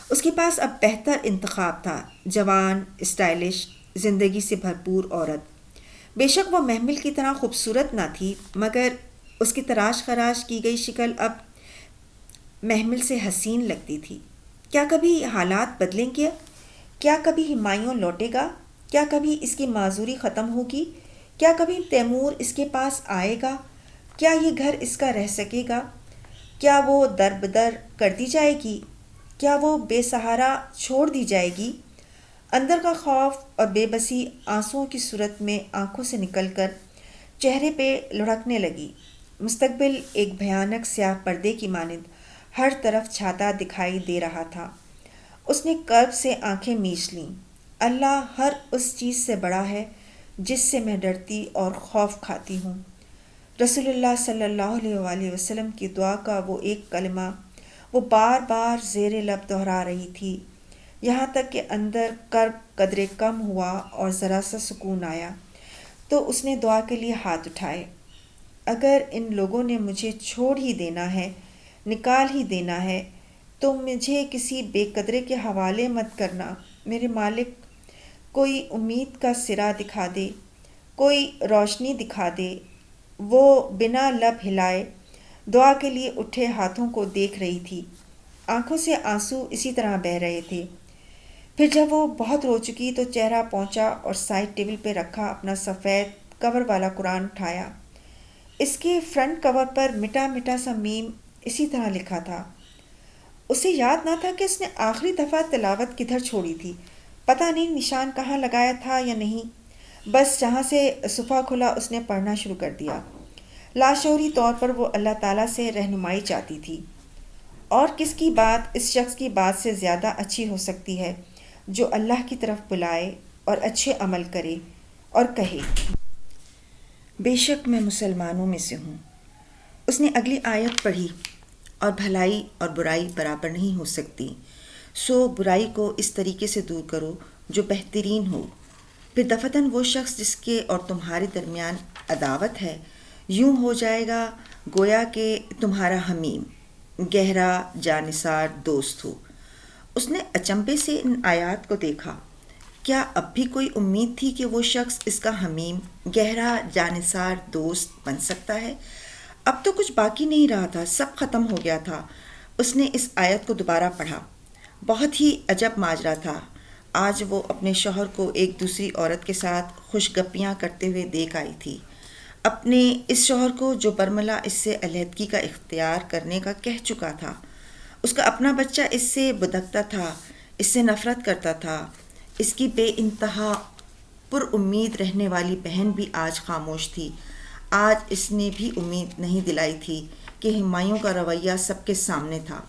اس کے پاس اب بہتر انتخاب تھا، جوان، اسٹائلش، زندگی سے بھرپور عورت۔ بے شک وہ محمل کی طرح خوبصورت نہ تھی، مگر اس کی تراش خراش کی گئی شکل اب محمل سے حسین لگتی تھی۔ کیا کبھی حالات بدلیں گے؟ کیا کبھی ہمایوں لوٹے گا؟ کیا کبھی اس کی معذوری ختم ہوگی؟ کیا کبھی تیمور اس کے پاس آئے گا؟ کیا یہ گھر اس کا رہ سکے گا؟ کیا وہ در بدر کر دی جائے گی؟ کیا وہ بے سہارا چھوڑ دی جائے گی؟ اندر کا خوف اور بے بسی آنسوؤں کی صورت میں آنکھوں سے نکل کر چہرے پہ لڑھکنے لگی۔ مستقبل ایک بھیانک سیاہ پردے کی مانند ہر طرف چھاتا دکھائی دے رہا تھا۔ اس نے کرب سے آنکھیں میچ لیں۔ اللہ ہر اس چیز سے بڑا ہے جس سے میں ڈرتی اور خوف کھاتی ہوں۔ رسول اللہ صلی اللہ علیہ وآلہ وسلم کی دعا کا وہ ایک کلمہ وہ بار بار زیر لب دہرا رہی تھی، یہاں تک کہ اندر کرب قدرے کم ہوا اور ذرا سا سکون آیا تو اس نے دعا کے لیے ہاتھ اٹھائے۔ اگر ان لوگوں نے مجھے چھوڑ ہی دینا ہے، نکال ہی دینا ہے، تو مجھے کسی بے قدرے کے حوالے مت کرنا۔ میرے مالک، کوئی امید کا سرا دکھا دے، کوئی روشنی دکھا دے۔ وہ بنا لب ہلائے دعا کے لیے اٹھے ہاتھوں کو دیکھ رہی تھی، آنکھوں سے آنسو اسی طرح بہہ رہے تھے۔ پھر جب وہ بہت رو چکی تو چہرہ پہنچا اور سائڈ ٹیبل پہ رکھا اپنا سفید کور والا قرآن اٹھایا۔ اس کے فرنٹ کور پر مٹا مٹا سا میم اسی طرح لکھا تھا۔ اسے یاد نہ تھا کہ اس نے آخری دفعہ تلاوت کدھر چھوڑی تھی، پتہ نہیں نشان کہاں لگایا تھا یا نہیں، بس جہاں سے صفحہ کھلا اس نے پڑھنا شروع کر دیا۔ لاشعوری طور پر وہ اللہ تعالیٰ سے رہنمائی چاہتی تھی، اور کس کی بات اس شخص کی بات سے زیادہ اچھی ہو سکتی ہے جو اللہ کی طرف بلائے اور اچھے عمل کرے اور کہے، بے شک میں مسلمانوں میں سے ہوں۔ اس نے اگلی آیت پڑھی، اور بھلائی اور برائی برابر نہیں ہو سکتی، سو برائی کو اس طریقے سے دور کرو جو بہترین ہو۔ پھر دفتن وہ شخص جس کے اور تمہارے درمیان عداوت ہے یوں ہو جائے گا گویا کہ تمہارا حمیم، گہرا جانثار دوست ہو۔ اس نے اچنبے سے ان آیات کو دیکھا۔ کیا اب بھی کوئی امید تھی کہ وہ شخص اس کا حمیم، گہرا جانثار دوست بن سکتا ہے؟ اب تو کچھ باقی نہیں رہا تھا، سب ختم ہو گیا تھا۔ اس نے اس آیت کو دوبارہ پڑھا۔ بہت ہی عجب ماجرا تھا۔ آج وہ اپنے شوہر کو ایک دوسری عورت کے ساتھ خوش گپیاں کرتے ہوئے دیکھ آئی تھی، اپنے اس شوہر کو جو برملا اس سے علیحدگی کا اختیار کرنے کا کہہ چکا تھا۔ اس کا اپنا بچہ اس سے بدکتا تھا، اس سے نفرت کرتا تھا۔ اس کی بے انتہا پر امید رہنے والی بہن بھی آج خاموش تھی۔ آج اس نے بھی امید نہیں دلائی تھی کہ ہمایوں کا رویہ سب کے سامنے تھا۔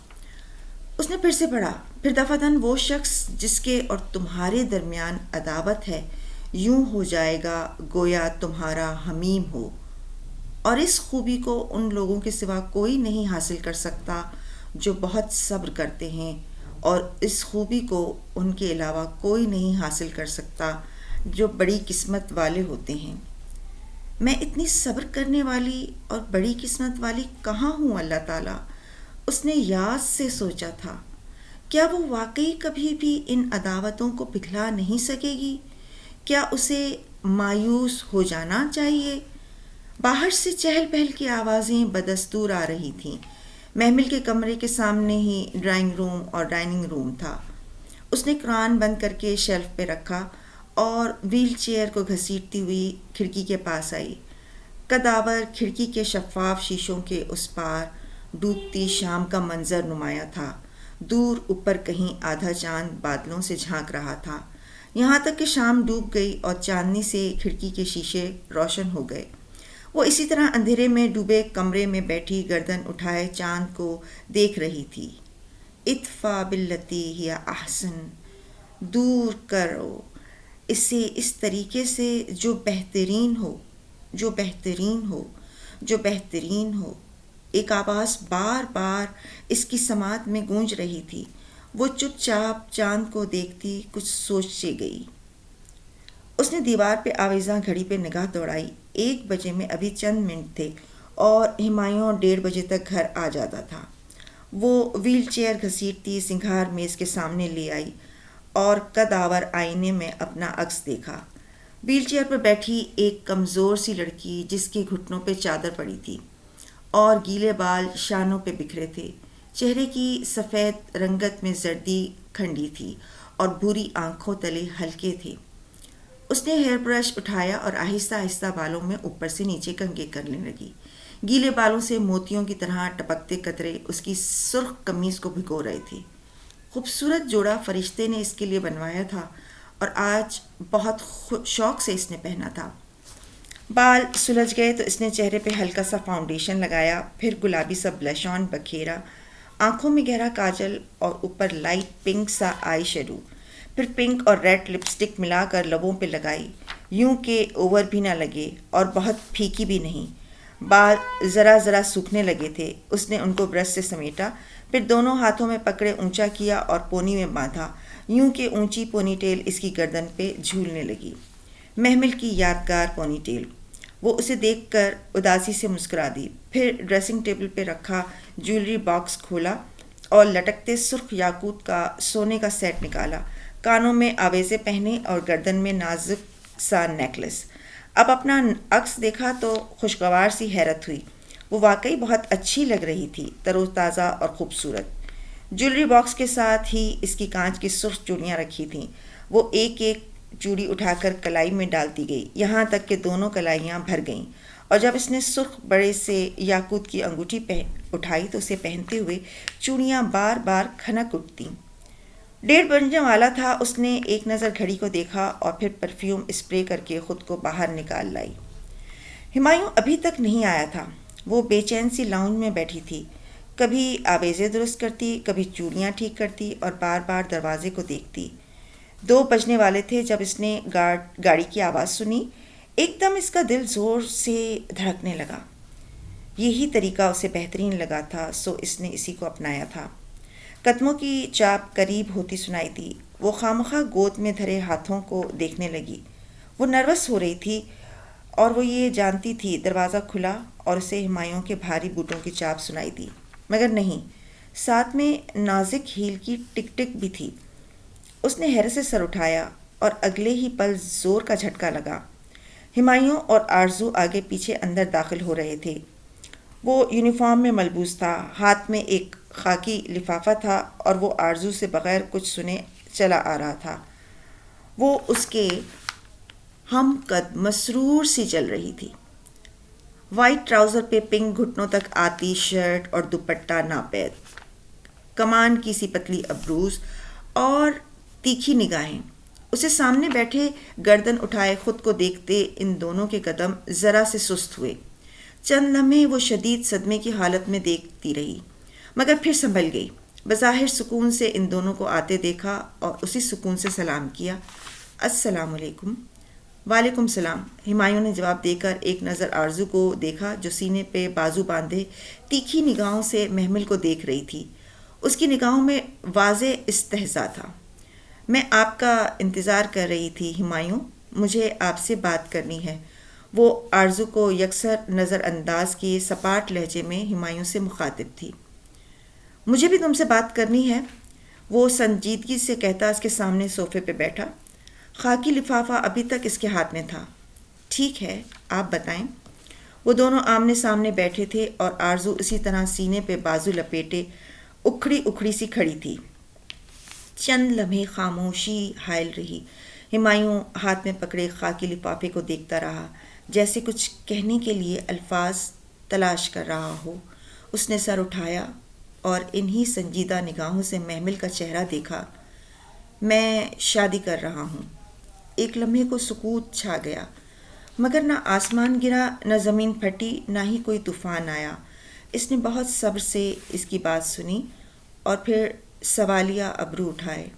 اس نے پھر سے پڑھا، پھر دفعتاً وہ شخص جس کے اور تمہارے درمیان عداوت ہے یوں ہو جائے گا گویا تمہارا حمیم ہو، اور اس خوبی کو ان لوگوں کے سوا کوئی نہیں حاصل کر سکتا جو بہت صبر کرتے ہیں، اور اس خوبی کو ان کے علاوہ کوئی نہیں حاصل کر سکتا جو بڑی قسمت والے ہوتے ہیں۔ میں اتنی صبر کرنے والی اور بڑی قسمت والی کہاں ہوں اللہ تعالیٰ؟ اس نے یاس سے سوچا تھا۔ کیا وہ واقعی کبھی بھی ان عداوتوں کو پگھلا نہیں سکے گی؟ کیا اسے مایوس ہو جانا چاہیے؟ باہر سے چہل پہل کی آوازیں بدستور آ رہی تھیں۔ محمل کے کمرے کے سامنے ہی ڈرائنگ روم اور ڈائننگ روم تھا۔ اس نے قرآن بند کر کے شیلف پہ رکھا اور ویل چیئر کو گھسیٹتی ہوئی کھڑکی کے پاس آئی۔ کداور کھڑکی کے شفاف شیشوں کے اس پار ڈوبتی شام کا منظر نمایاں تھا۔ دور اوپر کہیں آدھا چاند بادلوں سے جھانک رہا تھا، یہاں تک کہ شام ڈوب گئی اور چاندنی سے کھڑکی کے شیشے روشن ہو گئے۔ وہ اسی طرح اندھیرے میں ڈوبے کمرے میں بیٹھی گردن اٹھائے چاند کو دیکھ رہی تھی۔ ادفع باللتی ہی احسن، دور کرو اسے اس طریقے سے جو بہترین ہو، جو بہترین ہو، جو بہترین ہو۔ ایک آواز بار بار اس کی سماعت میں گونج رہی تھی۔ وہ چپ چاپ چاند کو دیکھتی کچھ سوچے گئی۔ اس نے دیوار پہ آویزاں گھڑی پہ نگاہ دوڑائی۔ 1 بجے میں ابھی چند منٹ تھے اور ہمایوں 1:30 بجے تک گھر آ جاتا تھا۔ وہ ویل چیئر گھسیٹتی سنگھار میز کے سامنے لے آئی اور قدآور آئینے میں اپنا عکس دیکھا۔ ویل چیئر پر بیٹھی ایک کمزور سی لڑکی جس کے گھٹنوں پہ چادر پڑی تھی اور گیلے بال شانوں پہ بکھرے تھے۔ چہرے کی سفید رنگت میں زردی کھنڈی تھی اور بھوری آنکھوں تلے ہلکے تھے۔ اس نے ہیئر برش اٹھایا اور آہستہ آہستہ بالوں میں اوپر سے نیچے کنگھے کرنے لگی۔ گیلے بالوں سے موتیوں کی طرح ٹپکتے قطرے اس کی سرخ قمیض کو بھگو رہے تھے۔ خوبصورت جوڑا فرشتے نے اس کے لیے بنوایا تھا اور آج بہت شوق سے اس نے پہنا تھا۔ بال سلجھ گئے تو اس نے چہرے پہ ہلکا سا فاؤنڈیشن لگایا، پھر گلابی سا بلش آن بکھیرا، آنکھوں میں گہرا کاجل اور اوپر لائٹ پنک سا آئی شیڈو، پھر پنک اور ریڈ لپسٹک ملا کر لبوں پہ لگائی، یوں کہ اوور بھی نہ لگے اور بہت پھیکی بھی نہیں۔ بال ذرا ذرا سوکھنے لگے تھے۔ اس نے ان کو برش سے سمیٹا، پھر دونوں ہاتھوں میں پکڑے اونچا کیا اور پونی میں باندھا، یوں کہ اونچی پونی ٹیل اس کی گردن پہ جھولنے لگی۔ محمل کی یادگار پونی ٹیل۔ وہ اسے دیکھ کر اداسی سے مسکرا دی، پھر ڈریسنگ ٹیبل پہ رکھا جیولری باکس کھولا اور لٹکتے سرخ یاقوت کا سونے کا سیٹ نکالا، کانوں میں آویزے پہنے اور گردن میں نازک سا نیکلس۔ اب اپنا عکس دیکھا تو خوشگوار سی حیرت ہوئی۔ وہ واقعی بہت اچھی لگ رہی تھی، تر و تازہ اور خوبصورت۔ جیولری باکس کے ساتھ ہی اس کی کانچ کی سرخ چوڑیاں رکھی تھیں۔ وہ ایک ایک چوڑی اٹھا کر کلائی میں ڈالتی گئی، یہاں تک کہ دونوں کلائیاں بھر گئیں، اور جب اس نے سرخ بڑے سے یاقوت کی انگوٹھی اٹھائی تو اسے پہنتے ہوئے چوڑیاں بار بار کھنک اٹھتیں۔ 1:30 بجنے والا تھا۔ اس نے ایک نظر گھڑی کو دیکھا اور پھر پرفیوم اسپرے کر کے خود کو باہر نکال لائی۔ ہمایوں ابھی تک نہیں آیا تھا۔ وہ بے چین سی لاؤنج میں بیٹھی تھی، کبھی آویزے درست کرتی، کبھی چوڑیاں ٹھیک کرتی اور بار بار دروازے کو دیکھتی۔ 2 بجنے والے تھے جب اس نے گاڑی کی آواز سنی۔ ایک دم اس کا دل زور سے دھڑکنے لگا۔ یہی طریقہ اسے بہترین لگا تھا، سو اس نے اسی کو اپنایا تھا۔ قدموں کی چاپ قریب ہوتی سنائی دی۔ وہ خامخواہ گود میں دھرے ہاتھوں کو دیکھنے لگی۔ وہ نروس ہو رہی تھی اور وہ یہ جانتی تھی۔ دروازہ کھلا اور اسے ہمایوں کے بھاری بوٹوں کی چاپ سنائی دی، مگر نہیں، ساتھ میں نازک ہیل کی ٹک ٹک بھی تھی۔ اس نے حیرت سے سر اٹھایا اور اگلے ہی پل زور کا جھٹکا لگا۔ ہمایوں اور آرزو آگے پیچھے اندر داخل ہو رہے تھے۔ وہ یونیفارم میں ملبوس تھا، ہاتھ میں ایک خاکی لفافہ تھا اور وہ آرزو سے بغیر کچھ سنے چلا آ رہا تھا۔ وہ اس کے ہم قد مسرور سی چل رہی تھی۔ وائٹ ٹراؤزر پہ پنک گھٹنوں تک آتی شرٹ اور دوپٹہ ناپید، کمان کی سی پتلی ابروز اور تیکھی نگاہیں۔ اسے سامنے بیٹھے گردن اٹھائے خود کو دیکھتے ان دونوں کے قدم ذرا سے سست ہوئے۔ چند لمحے وہ شدید صدمے کی حالت میں دیکھتی رہی، مگر پھر سنبھل گئی۔ بظاہر سکون سے ان دونوں کو آتے دیکھا اور اسی سکون سے سلام کیا۔ السلام علیکم۔ وعلیکم السلام، ہمایوں نے جواب دے کر ایک نظر آرزو کو دیکھا جو سینے پہ بازو باندھے تیکھی نگاہوں سے محمل کو دیکھ رہی تھی۔ اس کی نگاہوں میں واضح استہزاء تھا۔ میں آپ کا انتظار کر رہی تھی ہمایوں، مجھے آپ سے بات کرنی ہے۔ وہ آرزو کو یکسر نظر انداز کیے سپاٹ لہجے میں ہمایوں سے مخاطب تھی۔ مجھے بھی تم سے بات کرنی ہے، وہ سنجیدگی سے کہتا اس کے سامنے صوفے پہ بیٹھا۔ خاکی لفافہ ابھی تک اس کے ہاتھ میں تھا۔ ٹھیک ہے، آپ بتائیں۔ وہ دونوں آمنے سامنے بیٹھے تھے اور آرزو اسی طرح سینے پہ بازو لپیٹے اکھڑی اکھڑی سی کھڑی تھی۔ چند لمحے خاموشی حائل رہی۔ ہمایوں ہاتھ میں پکڑے خاکی لفافے کو دیکھتا رہا، جیسے کچھ کہنے کے لیے الفاظ تلاش کر رہا ہو۔ اس نے سر اٹھایا اور انہی سنجیدہ نگاہوں سے محمل کا چہرہ دیکھا۔ میں شادی کر رہا ہوں۔ ایک لمحے کو سکوت چھا گیا، مگر نہ آسمان گرا، نہ زمین پھٹی، نہ ہی کوئی طوفان آیا۔ اس نے بہت صبر سے اس کی بات سنی اور پھر سوالیہ ابرو اٹھائے۔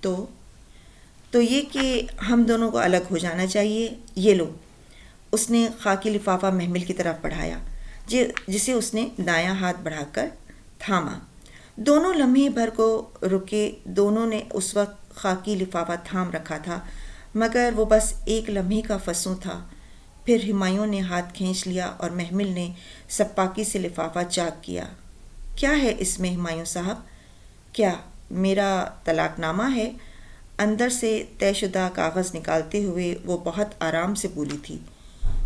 تو یہ کہ ہم دونوں کو الگ ہو جانا چاہیے۔ یہ لو۔ اس نے خاکی لفافہ محمل کی طرف بڑھایا، جسے اس نے دایاں ہاتھ بڑھا کر تھاما۔ دونوں لمحے بھر کو رکے. دونوں نے اس وقت خاکی لفافہ تھام رکھا تھا، مگر وہ بس ایک لمحے کا فسوں تھا. پھر ہمایوں نے ہاتھ کھینچ لیا اور محمل نے سپاکی سے لفافہ چاک کیا. کیا ہے اس میں ہمایوں صاحب؟ کیا میرا طلاق نامہ ہے؟ اندر سے طے شدہ کاغذ نکالتے ہوئے وہ بہت آرام سے بولی تھی.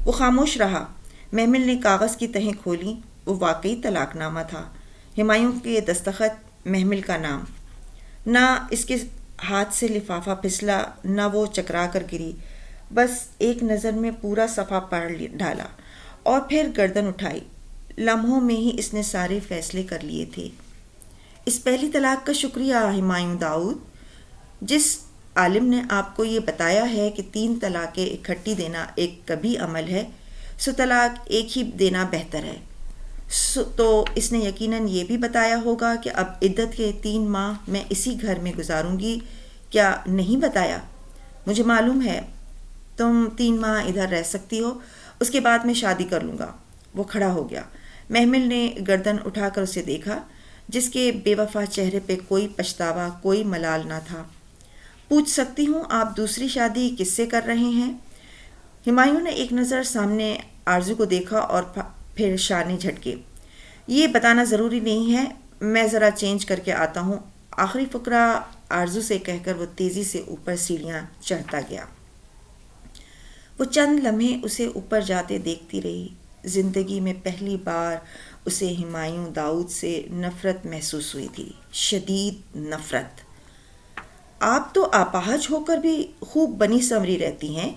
وہ خاموش رہا. محمل نے کاغذ کی تہیں کھولیں. وہ واقعی طلاق نامہ تھا. ہمایوں کے دستخط، محمل کا نام. نہ اس کے ہاتھ سے لفافہ پھسلا، نہ وہ چکرا کر گری. بس ایک نظر میں پورا صفحہ پڑھ ڈالا اور پھر گردن اٹھائی. لمحوں میں ہی اس نے سارے فیصلے کر لیے تھے. اس پہلی طلاق کا شکریہ ہمایوں داؤد. جس عالم نے آپ کو یہ بتایا ہے کہ 3 طلاقیں اکٹھی دینا ایک کبھی عمل ہے، سو طلاق ایک ہی دینا بہتر ہے. تو اس نے یقیناً یہ بھی بتایا ہوگا کہ اب عدت کے 3 ماہ میں اسی گھر میں گزاروں گی. کیا نہیں بتایا؟ مجھے معلوم ہے. تم 3 ماہ ادھر رہ سکتی ہو، اس کے بعد میں شادی کر لوں گا. وہ کھڑا ہو گیا. محمل نے گردن اٹھا کر اسے دیکھا، جس کے بے وفا چہرے پہ کوئی پچھتاوا، کوئی ملال نہ تھا. پوچھ سکتی ہوں آپ دوسری شادی کس سے کر رہے ہیں؟ ہمایوں نے ایک نظر سامنے آرزو کو دیکھا اور پھر شانے جھٹکے. یہ بتانا ضروری نہیں ہے، میں ذرا چینج کر کے آتا ہوں. آخری فقرہ آرزو سے کہہ کر وہ تیزی سے اوپر سیڑھیاں چڑھتا گیا. وہ چند لمحے اسے اوپر جاتے دیکھتی رہی. زندگی میں پہلی بار اسے ہمایوں داؤد سے نفرت محسوس ہوئی تھی، شدید نفرت. آپ تو اپاہج ہو کر بھی خوب بنی سنوری رہتی ہیں.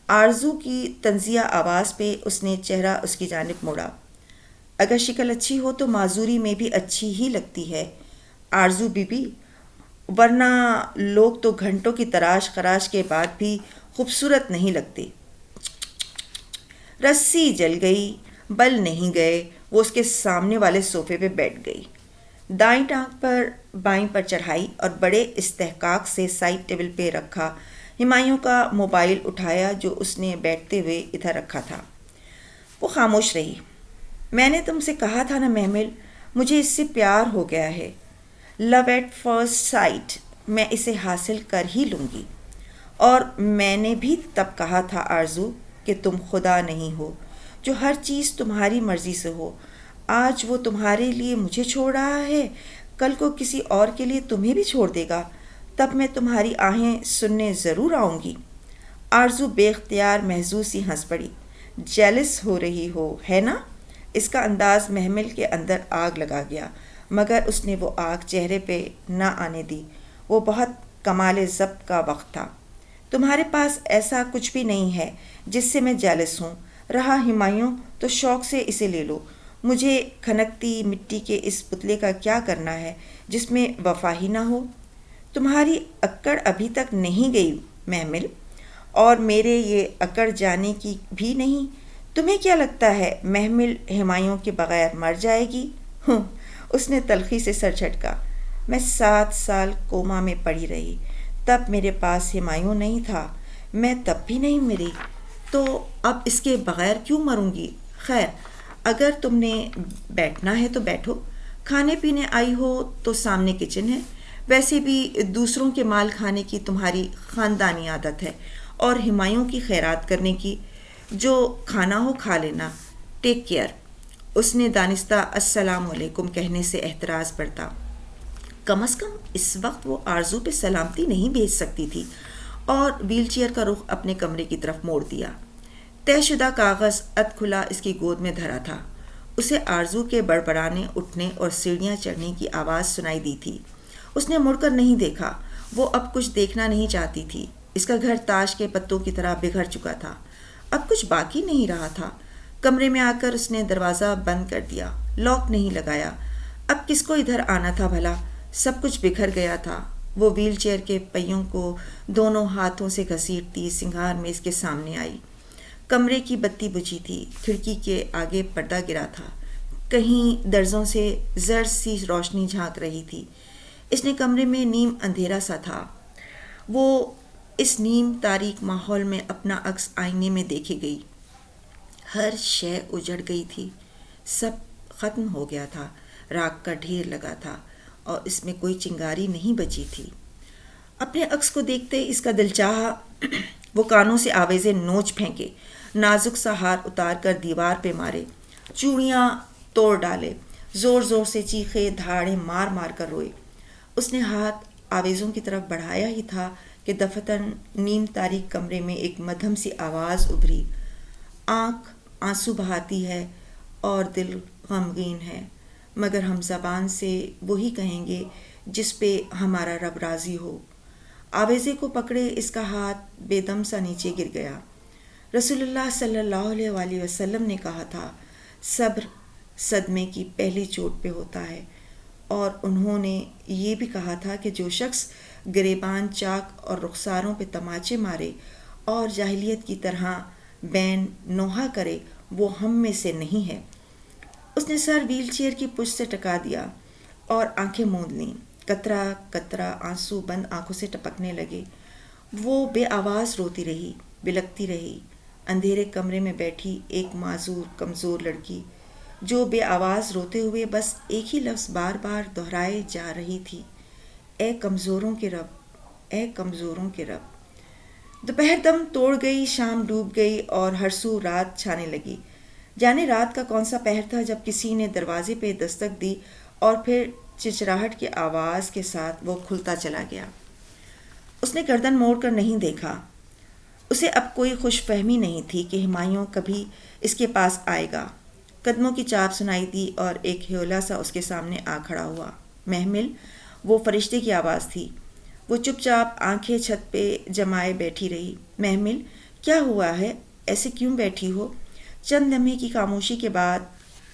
آرزو کی طنزیہ آواز پہ اس نے چہرہ اس کی جانب موڑا. اگر شکل اچھی ہو تو معذوری میں بھی اچھی ہی لگتی ہے آرزو بی بی، ورنہ لوگ تو گھنٹوں کی تراش خراش کے بعد بھی خوبصورت نہیں لگتے. رسی جل گئی، بل نہیں گئے. وہ اس کے سامنے والے صوفے پہ بیٹھ گئی، دائیں ٹانگ پر بائیں پر چڑھائی اور بڑے استحقاق سے سائڈ ٹیبل پہ رکھا ہمایوں کا موبائل اٹھایا جو اس نے بیٹھتے ہوئے ادھر رکھا تھا. وہ خاموش رہی. میں نے تم سے کہا تھا نا محمل، مجھے اس سے پیار ہو گیا ہے. لو ایٹ فرسٹ سائٹ. میں اسے حاصل کر ہی لوں گی. اور میں نے بھی تب کہا تھا آرزو کہ تم خدا نہیں ہو جو ہر چیز تمہاری مرضی سے ہو. آج وہ تمہارے لیے مجھے چھوڑ رہا ہے، کل کو کسی اور کے لیے تمہیں بھی چھوڑ دے گا. تب میں تمہاری آہیں سننے ضرور آؤں گی. آرزو بے اختیار محظوظ سی ہنس پڑی. جیلس ہو رہی ہو، ہے نا؟ اس کا انداز محمل کے اندر آگ لگا گیا، مگر اس نے وہ آگ چہرے پہ نہ آنے دی. وہ بہت کمال ضبط کا وقت تھا. تمہارے پاس ایسا کچھ بھی نہیں ہے جس سے میں جیلس ہوں. رہا ہمایوں تو شوق سے اسے لے لو. مجھے کھنکتی مٹی کے اس پتلے کا کیا کرنا ہے جس میں وفا ہی نہ ہو. تمہاری اکڑ ابھی تک نہیں گئی محمل، اور میرے یہ اکڑ جانے کی بھی نہیں. تمہیں کیا لگتا ہے محمل ہمایوں کے بغیر مر جائے گی؟ اس نے تلخی سے سر جھٹکا. میں 7 سال کوما میں پڑی رہی، تب میرے پاس ہمایوں نہیں تھا. میں تب بھی نہیں مری، تو اب اس کے بغیر کیوں مروں گی؟ خیر، اگر تم نے بیٹھنا ہے تو بیٹھو. کھانے پینے آئی ہو تو سامنے کچن ہے. ویسے بھی دوسروں کے مال کھانے کی تمہاری خاندانی عادت ہے، اور ہمایوں کی خیرات کرنے کی. جو کھانا ہو کھا لینا. Take care. اس نے دانستہ السلام علیکم کہنے سے احتراز برتا. کم از کم اس وقت وہ آرزو پہ سلامتی نہیں بھیج سکتی تھی، اور ویل چیئر کا رخ اپنے کمرے کی طرف موڑ دیا. طے شدہ کاغذ اد کھلا اس کی گود میں دھرا تھا. اسے آرزو کے بڑبڑانے اٹھنے اور سیڑھیاں چڑھنے کی آواز سنائی دی تھی. اس نے مڑ کر نہیں دیکھا. وہ اب کچھ دیکھنا نہیں چاہتی تھی. اس کا گھر تاش کے پتوں کی طرح بگھڑ چکا تھا. اب کچھ باقی نہیں رہا تھا. کمرے میں آ کر اس نے دروازہ بند کر دیا. لاک نہیں لگایا. اب کس کو ادھر آنا تھا بھلا؟ سب کچھ بکھر گیا تھا. وہ ویل چیئر کے پہیوں کو دونوں ہاتھوں سے گھسیٹتی سنگھار میز کے سامنے آئی. کمرے کی بتی بجھی تھی. کھڑکی کے آگے پردہ گرا تھا. کہیں درزوں سے زرد سی روشنی جھانک رہی تھی. اس نے کمرے میں نیم اندھیرا سا تھا. وہ اس نیم تاریک ماحول میں اپنا عکس آئینے میں دیکھے گئی. ہر شے اجڑ گئی تھی. سب ختم ہو گیا تھا. راکھ کا ڈھیر لگا تھا. اور اس میں کوئی چنگاری نہیں بچی تھی۔ اپنے عکس کو دیکھتے اس کا دل چاہا وہ کانوں سے آویزیں نوچ پھینکے، نازک سا ہار اتار کر دیوار پہ مارے، چوڑیاں توڑ ڈالے، زور زور سے چیخے، دھاڑے مار مار کر روئے۔ اس نے ہاتھ آویزوں کی طرف بڑھایا ہی تھا کہ دفتن نیم تاریک کمرے میں ایک مدھم سی آواز ابھری، آنکھ آنسو بہاتی ہے اور دل غمگین ہے، مگر ہم زبان سے وہی کہیں گے جس پہ ہمارا رب راضی ہو۔ آویزے کو پکڑے اس کا ہاتھ بے دم سا نیچے گر گیا۔ رسول اللہ صلی اللہ علیہ وآلہ وسلم نے کہا تھا، صبر صدمے کی پہلی چوٹ پہ ہوتا ہے، اور انہوں نے یہ بھی کہا تھا کہ جو شخص گریبان چاک اور رخساروں پہ تماچے مارے اور جاہلیت کی طرح بین نوحہ کرے وہ ہم میں سے نہیں ہے۔ اس نے سر ویل چیئر کی پشت سے ٹکا دیا اور آنکھیں موند لیں، قطرہ قطرہ آنسو بند آنکھوں سے ٹپکنے لگے۔ وہ بے آواز روتی رہی، بلکتی رہی، اندھیرے کمرے میں بیٹھی ایک معذور کمزور لڑکی جو بے آواز روتے ہوئے بس ایک ہی لفظ بار بار دہرائے جا رہی تھی، اے کمزوروں کے رب، اے کمزوروں کے رب۔ دوپہر دم توڑ گئی، شام ڈوب گئی اور ہر سو رات چھانے لگی۔ جانے رات کا کون سا پہر تھا جب کسی نے دروازے پہ دستک دی اور پھر چچراہٹ کی آواز کے ساتھ وہ کھلتا چلا گیا۔ اس نے گردن موڑ کر نہیں دیکھا۔ اسے اب کوئی خوش فہمی نہیں تھی کہ ہمایوں کبھی اس کے پاس آئے گا۔ قدموں کی چاپ سنائی دی اور ایک ہیولا سا اس کے سامنے آ کھڑا ہوا۔ محمل، وہ فرشتے کی آواز تھی۔ وہ چپ چاپ آنکھیں چھت پہ جمائے بیٹھی رہی۔ محمل، کیا ہوا ہے؟ ایسے کیوں بیٹھی ہو؟ چند لمحے کی خاموشی کے بعد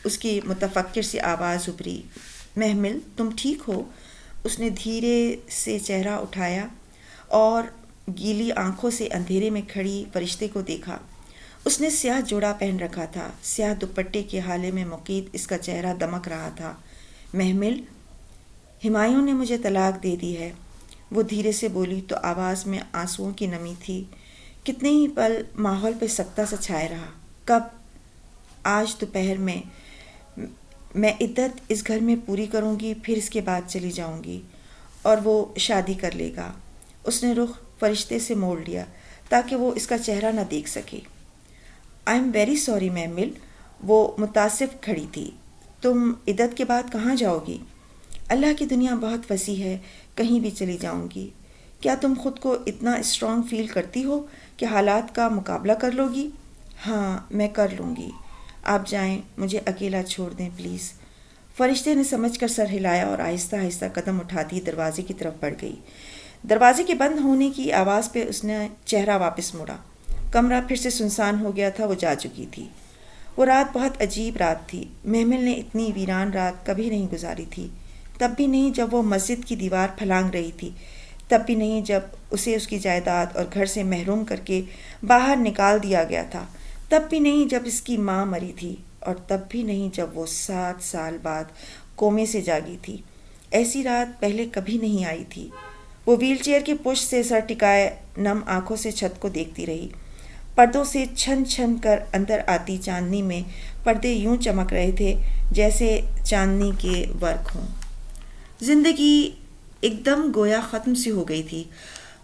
اس کی متفکر سی آواز ابھری، محمل تم ٹھیک ہو؟ اس نے دھیرے سے چہرہ اٹھایا اور گیلی آنکھوں سے اندھیرے میں کھڑی فرشتے کو دیکھا۔ اس نے سیاہ جوڑا پہن رکھا تھا، سیاہ دوپٹے کے حالے میں مقید اس کا چہرہ دمک رہا تھا۔ محمل، ہمایوں نے مجھے طلاق دے دی ہے، وہ دھیرے سے بولی تو آواز میں آنسوؤں کی نمی تھی۔ کتنے ہی پل ماحول پہ سکتہ سا چھائے رہا۔ کب؟ آج دوپہر میں عدت اس گھر میں پوری کروں گی، پھر اس کے بعد چلی جاؤں گی اور وہ شادی کر لے گا۔ اس نے رخ فرشتے سے موڑ لیا تاکہ وہ اس کا چہرہ نہ دیکھ سکے۔ آئی ایم ویری سوری محمل، وہ متاسف کھڑی تھی۔ تم عدت کے بعد کہاں جاؤ گی؟ اللہ کی دنیا بہت وسیع ہے، کہیں بھی چلی جاؤں گی۔ کیا تم خود کو اتنا اسٹرانگ فیل کرتی ہو کہ حالات کا مقابلہ کر لو گی؟ ہاں، میں کر لوں گی۔ آپ جائیں، مجھے اکیلا چھوڑ دیں پلیز۔ فرشتے نے سمجھ کر سر ہلایا اور آہستہ آہستہ قدم اٹھاتی دروازے کی طرف بڑھ گئی۔ دروازے کے بند ہونے کی آواز پہ اس نے چہرہ واپس موڑا۔ کمرہ پھر سے سنسان ہو گیا تھا، وہ جا چکی تھی۔ وہ رات بہت عجیب رات تھی۔ محمل نے اتنی ویران رات کبھی نہیں گزاری تھی، تب بھی نہیں جب وہ مسجد کی دیوار پھلانگ رہی تھی، تب بھی نہیں جب اسے اس کی جائیداد اور گھر سے محروم کر کے باہر نکال دیا گیا تھا، تب بھی نہیں جب اس کی ماں مری تھی، اور تب بھی نہیں جب وہ 7 سال بعد کومے سے جاگی تھی۔ ایسی رات پہلے کبھی نہیں آئی تھی۔ وہ ویل چیئر کی پشت سے سر ٹکائے نم آنکھوں سے چھت کو دیکھتی رہی۔ پردوں سے چھن چھن کر اندر آتی چاندنی میں پردے یوں چمک رہے تھے جیسے چاندنی کے ورق ہوں۔ زندگی ایک دم گویا ختم سی ہو گئی تھی۔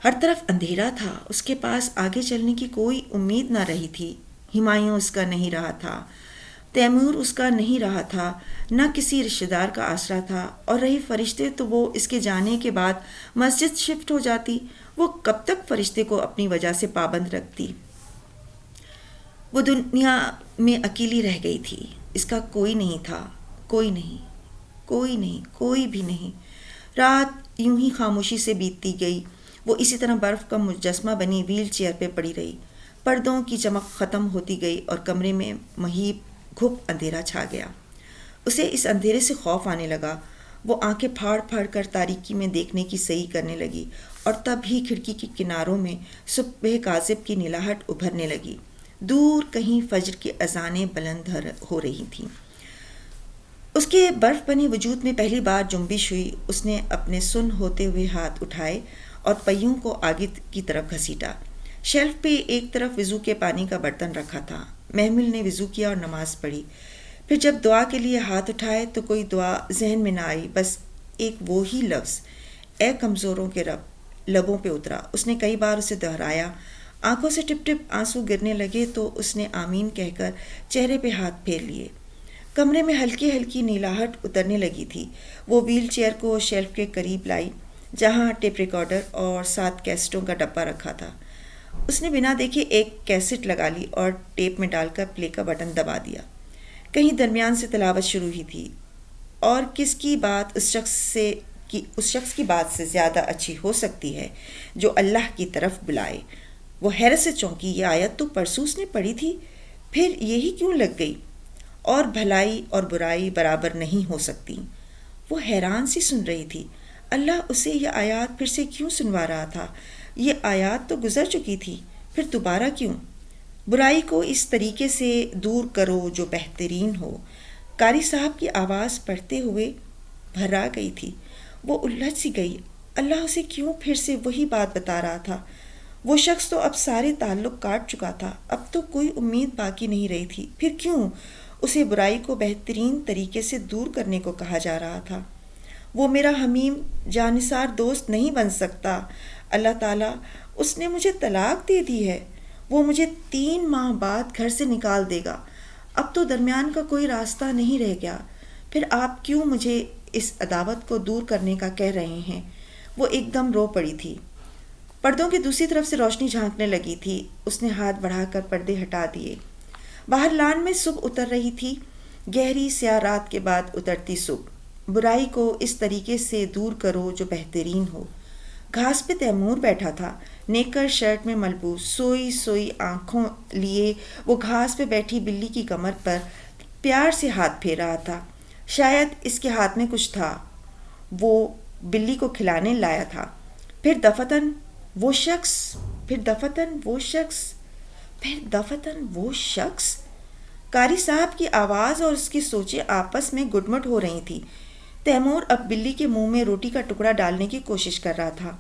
ہر طرف اندھیرا تھا، اس کے پاس آگے چلنے کی کوئی امید نہ رہی تھی۔ ہمایوں اس کا نہیں رہا تھا، تیمور اس کا نہیں رہا تھا، نہ کسی رشتہ دار کا آسرا تھا، اور رہی فرشتے تو وہ اس کے جانے کے بعد مسجد شفٹ ہو جاتی۔ وہ کب تک فرشتے کو اپنی وجہ سے پابند رکھتی؟ وہ دنیا میں اکیلی رہ گئی تھی، اس کا کوئی نہیں تھا، کوئی نہیں، کوئی نہیں، کوئی بھی نہیں۔ رات یوں ہی خاموشی سے بیتتی گئی۔ وہ اسی طرح برف کا مجسمہ بنی ویل چیئر پہ پڑی رہی۔ پردوں کی چمک ختم ہوتی گئی اور کمرے میں مہیب گھپ اندھیرا چھا گیا۔ اسے اس اندھیرے سے خوف آنے لگا۔ وہ آنکھیں پھاڑ پھاڑ کر تاریکی میں دیکھنے کی سعی کرنے لگی، اور تب ہی کھڑکی کے کناروں میں صبح کاذب کی نلاہٹ ابھرنے لگی۔ دور کہیں فجر کی اذانیں بلند ہو رہی تھیں۔ اس کے برف بنے وجود میں پہلی بار جنبش ہوئی۔ اس نے اپنے سن ہوتے ہوئے ہاتھ اٹھائے اور پہیوں کو آگے کی طرف گھسیٹا۔ شیلف پہ ایک طرف وضو کے پانی کا برتن رکھا تھا۔ محمل نے وضو کیا اور نماز پڑھی۔ پھر جب دعا کے لیے ہاتھ اٹھائے تو کوئی دعا ذہن میں نہ آئی، بس ایک وہی لفظ اے کمزوروں کے رب لبوں پہ اترا۔ اس نے کئی بار اسے دہرایا۔ آنکھوں سے ٹپ ٹپ آنسو گرنے لگے تو اس نے آمین کہہ کر چہرے پہ ہاتھ پھیر لیے۔ کمرے میں ہلکی ہلکی نیلاہٹ اترنے لگی تھی۔ وہ ویل چیئر کو شیلف کے قریب لائی جہاں ٹیپ ریکارڈر اور 7 کیسٹوں کا ڈبہ رکھا تھا۔ اس نے بنا دیکھے ایک کیسٹ لگا لی اور ٹیپ میں ڈال کر پلے کا بٹن دبا دیا۔ کہیں درمیان سے تلاوت شروع ہوئی تھی، اور کس کی بات اس شخص کی بات سے زیادہ اچھی ہو سکتی ہے جو اللہ کی طرف بلائے۔ وہ حیرت سے چونکی، یہ آیت تو پرسوں اس نے پڑھی تھی، پھر یہی کیوں لگ گئی؟ اور بھلائی اور برائی برابر نہیں ہو سکتی۔ وہ حیران سی سن رہی تھی۔ اللہ اسے یہ آیات پھر سے کیوں سنوا رہا تھا؟ یہ آیات تو گزر چکی تھی، پھر دوبارہ کیوں؟ برائی کو اس طریقے سے دور کرو جو بہترین ہو۔ قاری صاحب کی آواز پڑھتے ہوئے بھرا گئی تھی۔ وہ الجھ سی گئی۔ اللہ اسے کیوں پھر سے وہی بات بتا رہا تھا؟ وہ شخص تو اب سارے تعلق کاٹ چکا تھا، اب تو کوئی امید باقی نہیں رہی تھی، پھر کیوں اسے برائی کو بہترین طریقے سے دور کرنے کو کہا جا رہا تھا؟ وہ میرا حمیم جانثار دوست نہیں بن سکتا۔ اللہ تعالیٰ، اس نے مجھے طلاق دے دی ہے، وہ مجھے 3 ماہ بعد گھر سے نکال دے گا، اب تو درمیان کا کوئی راستہ نہیں رہ گیا، پھر آپ کیوں مجھے اس عداوت کو دور کرنے کا کہہ رہے ہیں؟ وہ ایک دم رو پڑی تھی۔ پردوں کی دوسری طرف سے روشنی جھانکنے لگی تھی۔ اس نے ہاتھ بڑھا کر پردے ہٹا دیے۔ باہر لان میں صبح اتر رہی تھی، گہری سیاہ رات کے بعد اترتی صبح۔ برائی کو اس طریقے سے دور کرو جو بہترین ہو۔ گھاس پہ تیمور بیٹھا تھا، نیکر شرٹ میں ملبوس، سوئی سوئی آنکھوں لیے وہ گھاس پہ بیٹھی بلی کی کمر پر پیار سے ہاتھ پھیر رہا تھا۔ شاید اس کے ہاتھ میں کچھ تھا، وہ بلی کو کھلانے لایا تھا۔ پھر دفتن وہ شخص قاری صاحب کی آواز اور اس کی سوچیں آپس میں گڈمٹ ہو رہی تھی۔ تیمور اب بلی کے منہ میں روٹی کا ٹکڑا ڈالنے کی کوشش کر رہا تھا۔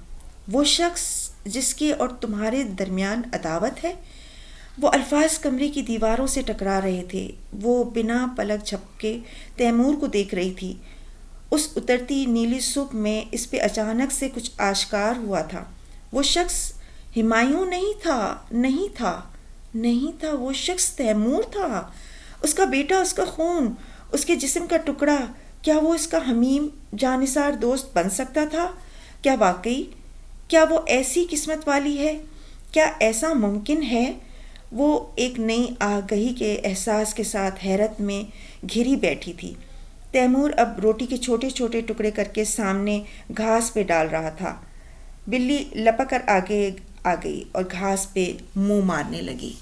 وہ شخص جس کے اور تمہارے درمیان عداوت ہے؟ وہ الفاظ کمرے کی دیواروں سے ٹکرا رہے تھے۔ وہ بنا پلک جھپکے تیمور کو دیکھ رہی تھی۔ اس اترتی نیلی صبح میں اس پہ اچانک سے کچھ آشکار ہوا تھا۔ وہ شخص ہمایوں نہیں تھا، وہ شخص تیمور تھا، اس کا بیٹا، اس کا خون، اس کے جسم کا ٹکڑا۔ کیا وہ اس کا حمیم جانثار دوست بن سکتا تھا؟ کیا واقعی؟ کیا وہ ایسی قسمت والی ہے؟ کیا ایسا ممکن ہے؟ وہ ایک نئی آگہی کے احساس کے ساتھ حیرت میں گھری بیٹھی تھی۔ تیمور اب روٹی کے چھوٹے چھوٹے ٹکڑے کر کے سامنے گھاس پہ ڈال رہا تھا۔ بلی لپک کر آگے آ گئی اور گھاس پہ منہ مارنے لگی۔